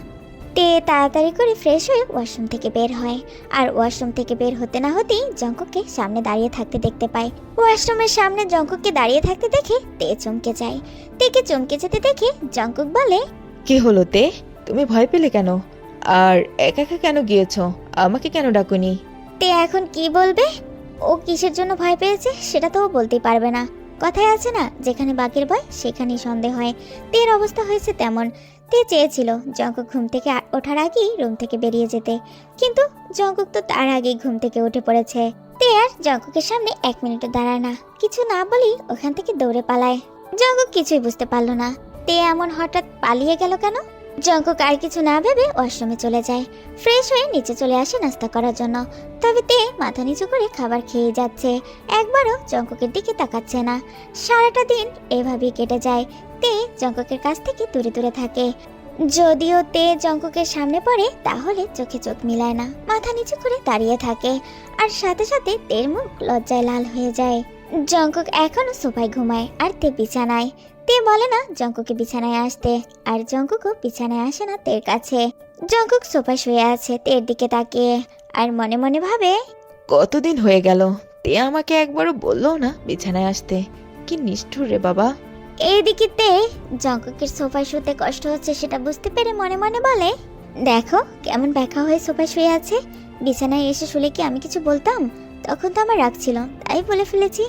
তে তাড়াতাড়ি করে ফ্রেশ হয়ে ওয়াশরুম থেকে বের হয়, আর ওয়াশরুম থেকে বের হতে না হতেই জঙ্কুককে সামনে দাঁড়িয়ে থাকতে দেখতে পায়। ওয়াশরুমের সামনে জঙ্কুককে দাঁড়িয়ে থাকতে দেখে তে চমকে যায়। তেকে চমকে যেতে দেখে জঙ্কুক বলে, কি হলো তে, তুমি ভয় পেলে কেন? আর একা একা কেন গিয়েছো? আমাকে কেন ডাকুনি? তে এখন কি বলবে? ও কিসের জন্য ভয় পেয়েছে সেটা তো ও বলতেই পারবে না। কথায় আছে না, যেখানে বাঘের ভয় সেখানেই সন্দেহ হয়। তের অবস্থা হয়েছে তেমন। তে চেয়েছিল জঙ্কুক ঘুম থেকে ওঠার আগেই রুম থেকে বেরিয়ে যেতে, কিন্তু জঙ্কুক তো তার আগেই ঘুম থেকে উঠে পড়েছে। তে আর জঙ্কুকের সামনে 1 মিনিটও দাঁড়ায় না, কিছু না বলেই ওখান থেকে দৌড়ে পালায়। জঙ্কুক কিছুই বুঝতে পারলো না তে এমন হঠাৎ পালিয়ে গেল কেন। জঙ্কুক আর কিছু না ভেবে ওয়াশরুমে চলে যায়। ফ্রেশ হয়ে নিচে চলে আসে নাস্তা করার জন্য, তবে তে মাথা নিচু করে খাবার খেয়ে যাচ্ছে, একবারও জঙ্কুকের দিকে তাকাচ্ছে না। সারাটা দিন এভাবেই কেটে যায়। তে জঙ্কুকের কাছ থেকে দূরে দূরে থাকে। যদিও তে জঙ্কুকের সামনে পড়ে তাহলে চোখে চোখ মিলায় না, মাথা নিচু করে দাঁড়িয়ে থাকে, আর সাথে সাথে তের মুখ লজ্জায় লাল হয়ে যায়। জঙ্কুক এখনো সোফায় ঘুমায় আর তে বিছানায়। তে বলে না জঙ্কুকে বিছানায় আসতে, আর জঙ্কুকও বিছানায় আসে না তের কাছে। জঙ্কুক সোফায় শুয়ে আছে তের দিকে তাকিয়ে, আর মনে মনে ভাবে, কতদিন হয়ে গেল, তে আমাকে একবারও বললো না বিছানায় আসতে। কি নিষ্ঠুর রে বাবা। এইদিকে তে জঙ্কুকের সোফায় শুতে কষ্ট হচ্ছে সেটা বুঝতে পেরে মনে মনে বলে, দেখো কেমন ব্যাখ্যা হয়ে সোফায় শুয়ে আছে। বিছানায় এসে শুলে কি আমি কিছু বলতাম? তখন তো আমার রাগ ছিল, তাই বলে ফেলেছি।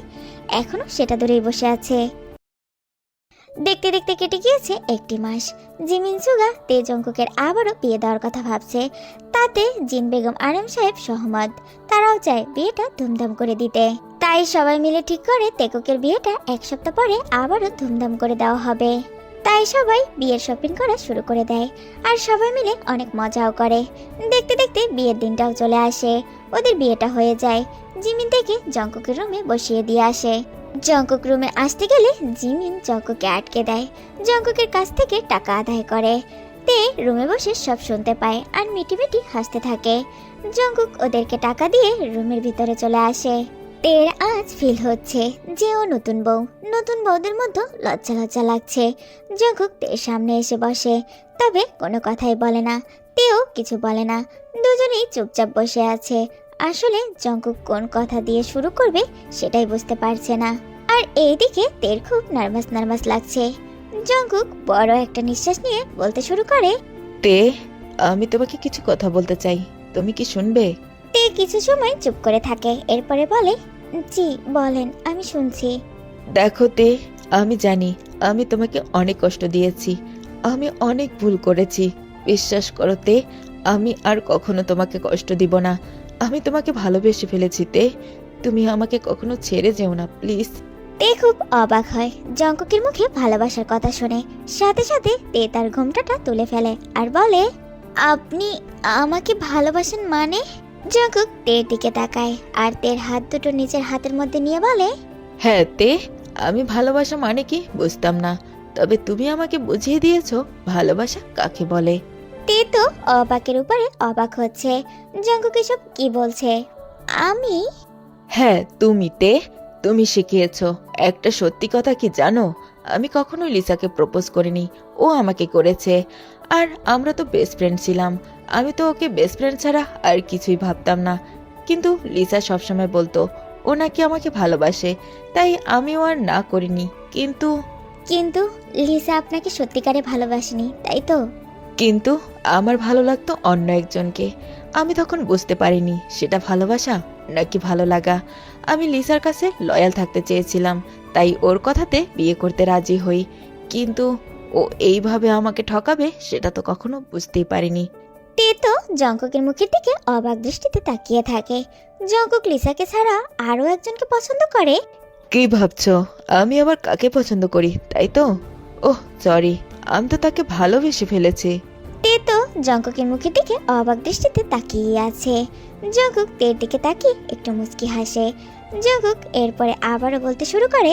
এখনো সেটা দূরেই বসে আছে। দেখতে দেখতে কেটে গিয়েছে 1টি মাস। জিমিন সুগা তে জঙ্কুকের আবারও বিয়ে দেওয়ার কথা ভাবছে, তাতে জিন বেগম আরাম সাহেব সহমত। তারাও চায় বিয়েটা ধুমধাম করে দিতে, তাই সবাই মিলে ঠিক করে তেকুকের বিয়েটা 1 সপ্তাহ পরে আবারও ধুমধাম করে দেওয়া হবে। তাই সবাই বিয়ের শপিং করা শুরু করে দেয়, আর সবাই মিলে অনেক মজাও করে। দেখতে দেখতে বিয়ের দিনটাও চলে আসে। ওদের বিয়েটা হয়ে যায়। জিমিন থেকে জঙ্কুকের রুমে বসিয়ে দিয়ে আসে। জঙ্কুক রুমে আসতে গেলে জিমিন জঙ্কুককে আটকে দেয়, জঙ্কুকের কাছ থেকে টাকা আদায় করে। তে রুমে বসে সব শুনতে পায় আর মিটি মিটি হাসতে থাকে। জঙ্কুক ওদেরকে টাকা দিয়ে রুমের ভিতরে চলে আসে। তের আজ ফিল হচ্ছে যে ও নতুন বউ। নতুন বউদের মধ্যে লজ্জা লজ্জা লাগছে। জঙ্কুক তের সামনে এসে বসে, তবে কোনো কথাই বলে না। তেও কিছু বলে না, দুজনেই চুপচাপ বসে আছে। আসলে জঙ্কুক কোন কথা দিয়ে শুরু করবে সেটাই বুঝতে পারছে না। আর এইদিকে তের খুব নার্ভাস লাগছে। জঙ্কুক বড় একটা নিঃশ্বাস নিয়ে বলতে শুরু করে, তে, আমি তোমাকে কিছু কথা বলতে চাই, তুমি কি শুনবে? তে কিছু সময় চুপ করে থাকে, এরপরে বলে, জি বলেন, আমি শুনছি। দেখো তে, আমি জানি আমি তোমাকে অনেক কষ্ট দিয়েছি, আমি অনেক ভুল করেছি। বিশ্বাস করো তে, আমি আর কখনো তোমাকে কষ্ট দিব না। আমি তোমাকে ভালোবেসে ফেলেছি তে, তুমি আমাকে কখনো ছেড়ে যেও না প্লিজ। তে খুব অবাক হয় জঙ্কুকের মুখে ভালোবাসার কথা শুনে। সাথে সাথে তে তার ঘোমটাটা তুলে ফেলে আর বলে, আপনি আমাকে ভালোবাসেন মানে? জঙ্কুক তের দিকে তাকায় আর তের হাত দুটো নিজের হাতের মধ্যে নিয়ে বলে, হ্যাঁ তে, আমি ভালোবাসা মানে কি বুঝতাম না, তবে তুমি আমাকে বুঝিয়ে দিয়েছো ভালোবাসা কাকে বলে। তে তো অবাকের উপরে অবাক হচ্ছে। জঙ্কুক এসব কি বলছে? আমি? হ্যাঁ তুমি তে, তুমি শিখিয়েছো। একটা সত্যি কথা কি জানো, আমি কখনো লিসাকে প্রপোজ করিনি, ও আমাকে করেছে। আর আমরা তো বেস্ট ফ্রেন্ড ছিলাম, আমি তো ওকে বেস্ট ফ্রেন্ড ছাড়া আর কিছুই ভাবতাম না। কিন্তু লিসা সবসময় বলতো ও নাকি আমাকে ভালোবাসে, তাই আমিও আর না করিনি। কিন্তু কিন্তু লিসা আপনাকে সত্যিকারে ভালোবাসেনি, তাই তো? কিন্তু আমার ভালো লাগতো অন্য একজনকে। আমি তখন বুঝতে পারিনি সেটা ভালোবাসা নাকি ভালো লাগা। আমি লিসার কাছে লয়াল থাকতে চেয়েছিলাম, তাই ওর কথাতে বিয়ে করতে রাজি হই। কিন্তু ও এইভাবে আমাকে ঠকাবে সেটা তো কখনো বুঝতেই পারিনি। তে তো জঙ্কুকের মুখের দিকে অবাক দৃষ্টিতে তাকিয়ে থাকে। জঙ্কুক লিসাকে ছাড়া আরো একজনকে পছন্দ করে? কি ভাবছো আমি আবার কাকে পছন্দ করি, তাই তো? ওহ সরি, আমি তো তাকে ভালোবেসে ফেলেছি। তে তো জঙ্কুকের মুখের দিকে অবাক দৃষ্টিতে তাকিয়ে আছে। জঙ্কুক তের দিকে তাকিয়ে একটু মুচকি হাসে। জঙ্কুক এরপরে আবারও বলতে শুরু করে,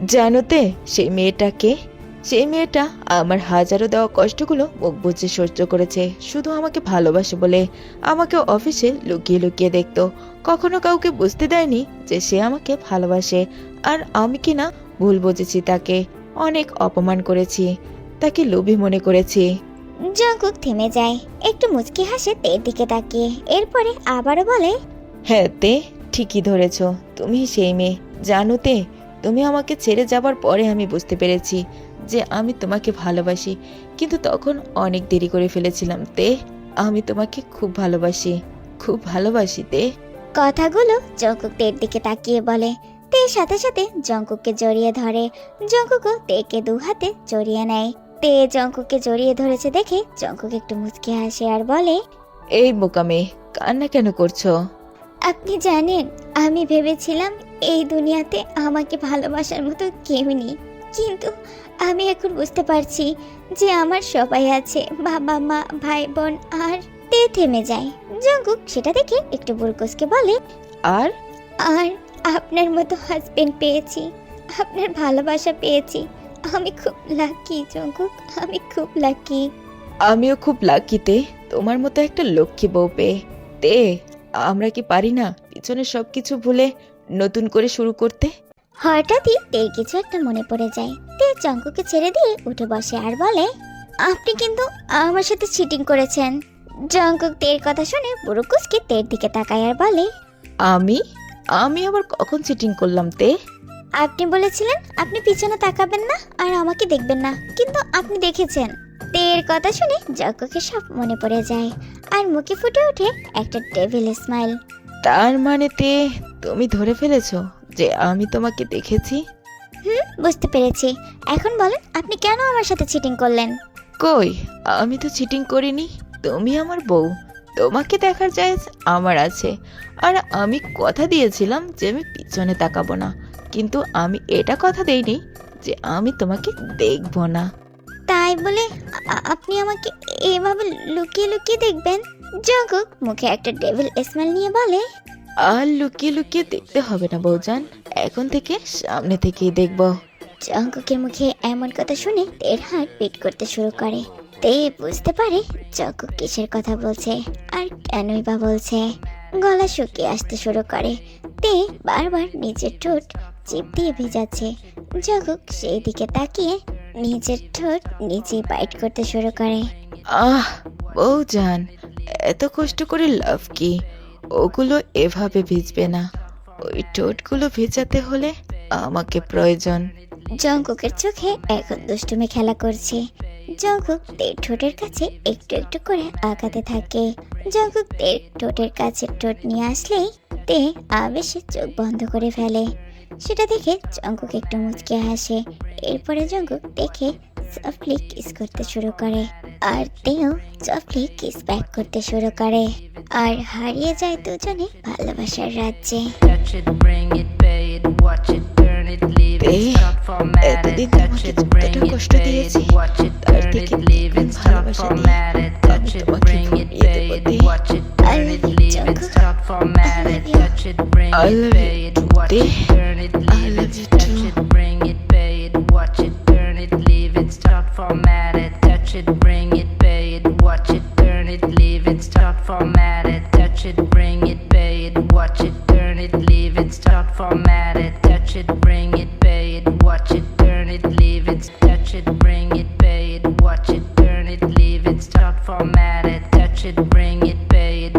জানোতে সেই মেয়েটাকে, সেই মেয়েটা আমার হাজারো দেওয়া কষ্টগুলো মুখ বুজে সহ্য করেছে শুধু আমাকে ভালোবাসে বলে। আমাকে অফিসে লুকিয়ে লুকিয়ে দেখতো, কখনো কাউকে বুঝতে দেয়নি যে সে আমাকে ভালোবাসে। আর আমি কি না ভুল বুঝেছি তাকে, অনেক অপমান করেছি, তাকে লোভী মনে করেছি। জঙ্কুক থেমে যায়, একটু মুচকি হাসে তের দিকে তাকিয়ে, এরপরে আবারও বলে, হ্যাঁ তে, ঠিকই ধরেছ, তুমি সেই মেয়ে। জানো তে, তুমি আমাকে ছেড়ে যাবার পরে আমি বুঝতে পেরেছি যে আমি তোমাকে ভালোবাসি, কিন্তু তখন অনেক দেরি করে ফেলেছিলাম তে। আমি তোমাকে খুব ভালোবাসি, খুব ভালোবাসি তে। কথাগুলো জঙ্কুক তের দিকে তাকিয়ে বলে। তে সাথে সাথে জঙ্কুককে জড়িয়ে ধরে, জঙ্কুকও তেকে দু হাতে জড়িয়ে নেয়। তে জঙ্কুককে জড়িয়ে ধরেছে দেখে জঙ্কুক একটু মুচকি হাসে আর বলে, এই বোকা মেয়ে, কান্না কেন করছো? আপনি জানেন, আমি ভেবেছিলাম এই দুনিয়াতে আমাকে ভালোবাসার মতো কেউ নেই, কিন্তু আমি এখন বুঝতে পারছি যে আমার সবাই আছে, বাবা মা ভাই বোন। আর তে থেমে যায়। জঙ্কুক সেটা দেখে একটু বুরকুসকে বলে, আর আর আপনার মতো হাজবেন্ড পেয়েছি, আপনার ভালোবাসা পেয়েছি। আমি খুব লাকি জঙ্কুক, আমি খুব লাকি। আমিও খুব লাকিতে তোমার মতো একটা লক্ষ্মী বউ পেয়ে। তে, আমরা কি পারি না পিছনে সবকিছু ভুলে নতুন করে শুরু করতে? হঠাৎই তের কিছু একটা মনে পড়ে যায়। তে জঙ্কুককে ছেড়ে দিয়ে উঠে বসে আর বলে, আপনি কিন্তু আমার সাথে চিটিং করেছেন। জঙ্কুক তের কথা শুনে বুরুকুসকে তের দিকে তাকায় আর বলে, আমি আমি আবার কখন চিটিং করলাম তে? আপনি বলেছিলেন আপনি পিছনে তাকাবেন না আর আমাকে দেখবেন না, কিন্তু আপনি দেখেছেন। তের কথা শুনে জঙ্কুকের সব মনে পড়ে যায় আর মুখে ফুটে ওঠে একটা ডেভিল স্মাইল। তার মানে তে, তুমি ধরে ফেলেছো যে আমি তোমাকে দেখেছি? বুঝতে পেরেছি। এখন বলেন আপনি কেন আমার সাথে চিটিং করলেন? কই, আমি তো চিটিং করিনি। তুমি আমার বউ, তোমাকে দেখার জায়েজ আমার আছে। আর আমি কথা দিয়েছিলাম যে আমি পিছনে তাকাবো না, কিন্তু আমি এটা কথা দেইনি যে আমি তোমাকে দেখবো না। তাই বলে আপনি আমাকে এভাবে লুকিয়ে লুকিয়ে দেখবেন? জঙ্কুক মুখে একটা ডেভিল স্মাইল নিয়ে বলে, আর লুকিয়ে লুকিয়ে দেখতে হবে না বউজান, এখন থেকে সামনে থেকেই দেখবো। জঙ্কুকের মুখে এমন কথা শুনে তের হার্ট বিট করতে শুরু করে। তে বুঝতে পারে জঙ্কুক কিসের কথা বলছে আর কেনই বা বলছে। গলা শুকিয়ে আসতে শুরু করে। তে বারবার নিজের ঠোঁট চিপ দিয়ে ভেজাচ্ছে। জঙ্কুক সেই দিকে তাকিয়ে নিজের ঠোঁট নিজেই বাইট করতে শুরু করে। আহ বউজান, এত কষ্ট করে লাভ কি? ওগুলো এভাবে ভিজবে না, ওই ঠোঁটগুলো ভেজাতে হলে আমাকে প্রয়োজন। জঙ্কুকের চোখে এখন দুষ্টুমি খেলা করছে। জঙ্কুক তের ঠোঁটের কাছে একটু একটু করে আগাতে থাকে। জঙ্কুক তের ঠোঁটের কাছে ঠোঁট নিয়ে আসলেই তে আবেশে চোখ বন্ধ করে ফেলে। সেটা দেখে জঙ্কুক একটু মুচকে হাসে। এরপরে জঙ্কুক দেখে সফটলি কিস করতে শুরু করে আর তেও সফটলি কিস ব্যাক করতে শুরু করে আর হারিয়ে যায় দুজনে ভালোবাসার রাজ্যে। Touch it, bring it, pay it, watch it, turn it, leave it, start format it. এতদিন Touch তোমাকে it, bring যতটা it, কষ্ট pay it, দিয়েছি, watch it, তার turn থেকে it, leave it, start ভালোবাসা দিয়ে format it. Touch it, তোমাকে bring it, ফুরিয়ে pay দেবো it, তে। watch it, turn it, leave it, start format it. Touch it, bring I it, love pay you it, too, watch তে। it, turn it, leave love it. you Touch too. it, bring it, pay it, watch it, turn it, leave it, start format it. Touch it, bring it, pay it, watch it, turn it, leave it, start format it. Touch it, bring it, pay it, watch it, turn it, leave it, start format it. Touch it, bring it, pay it, watch it, turn it, leave it. Touch it, bring it, pay it, watch it, turn it, leave it, start format it. Touch it, bring it, pay it,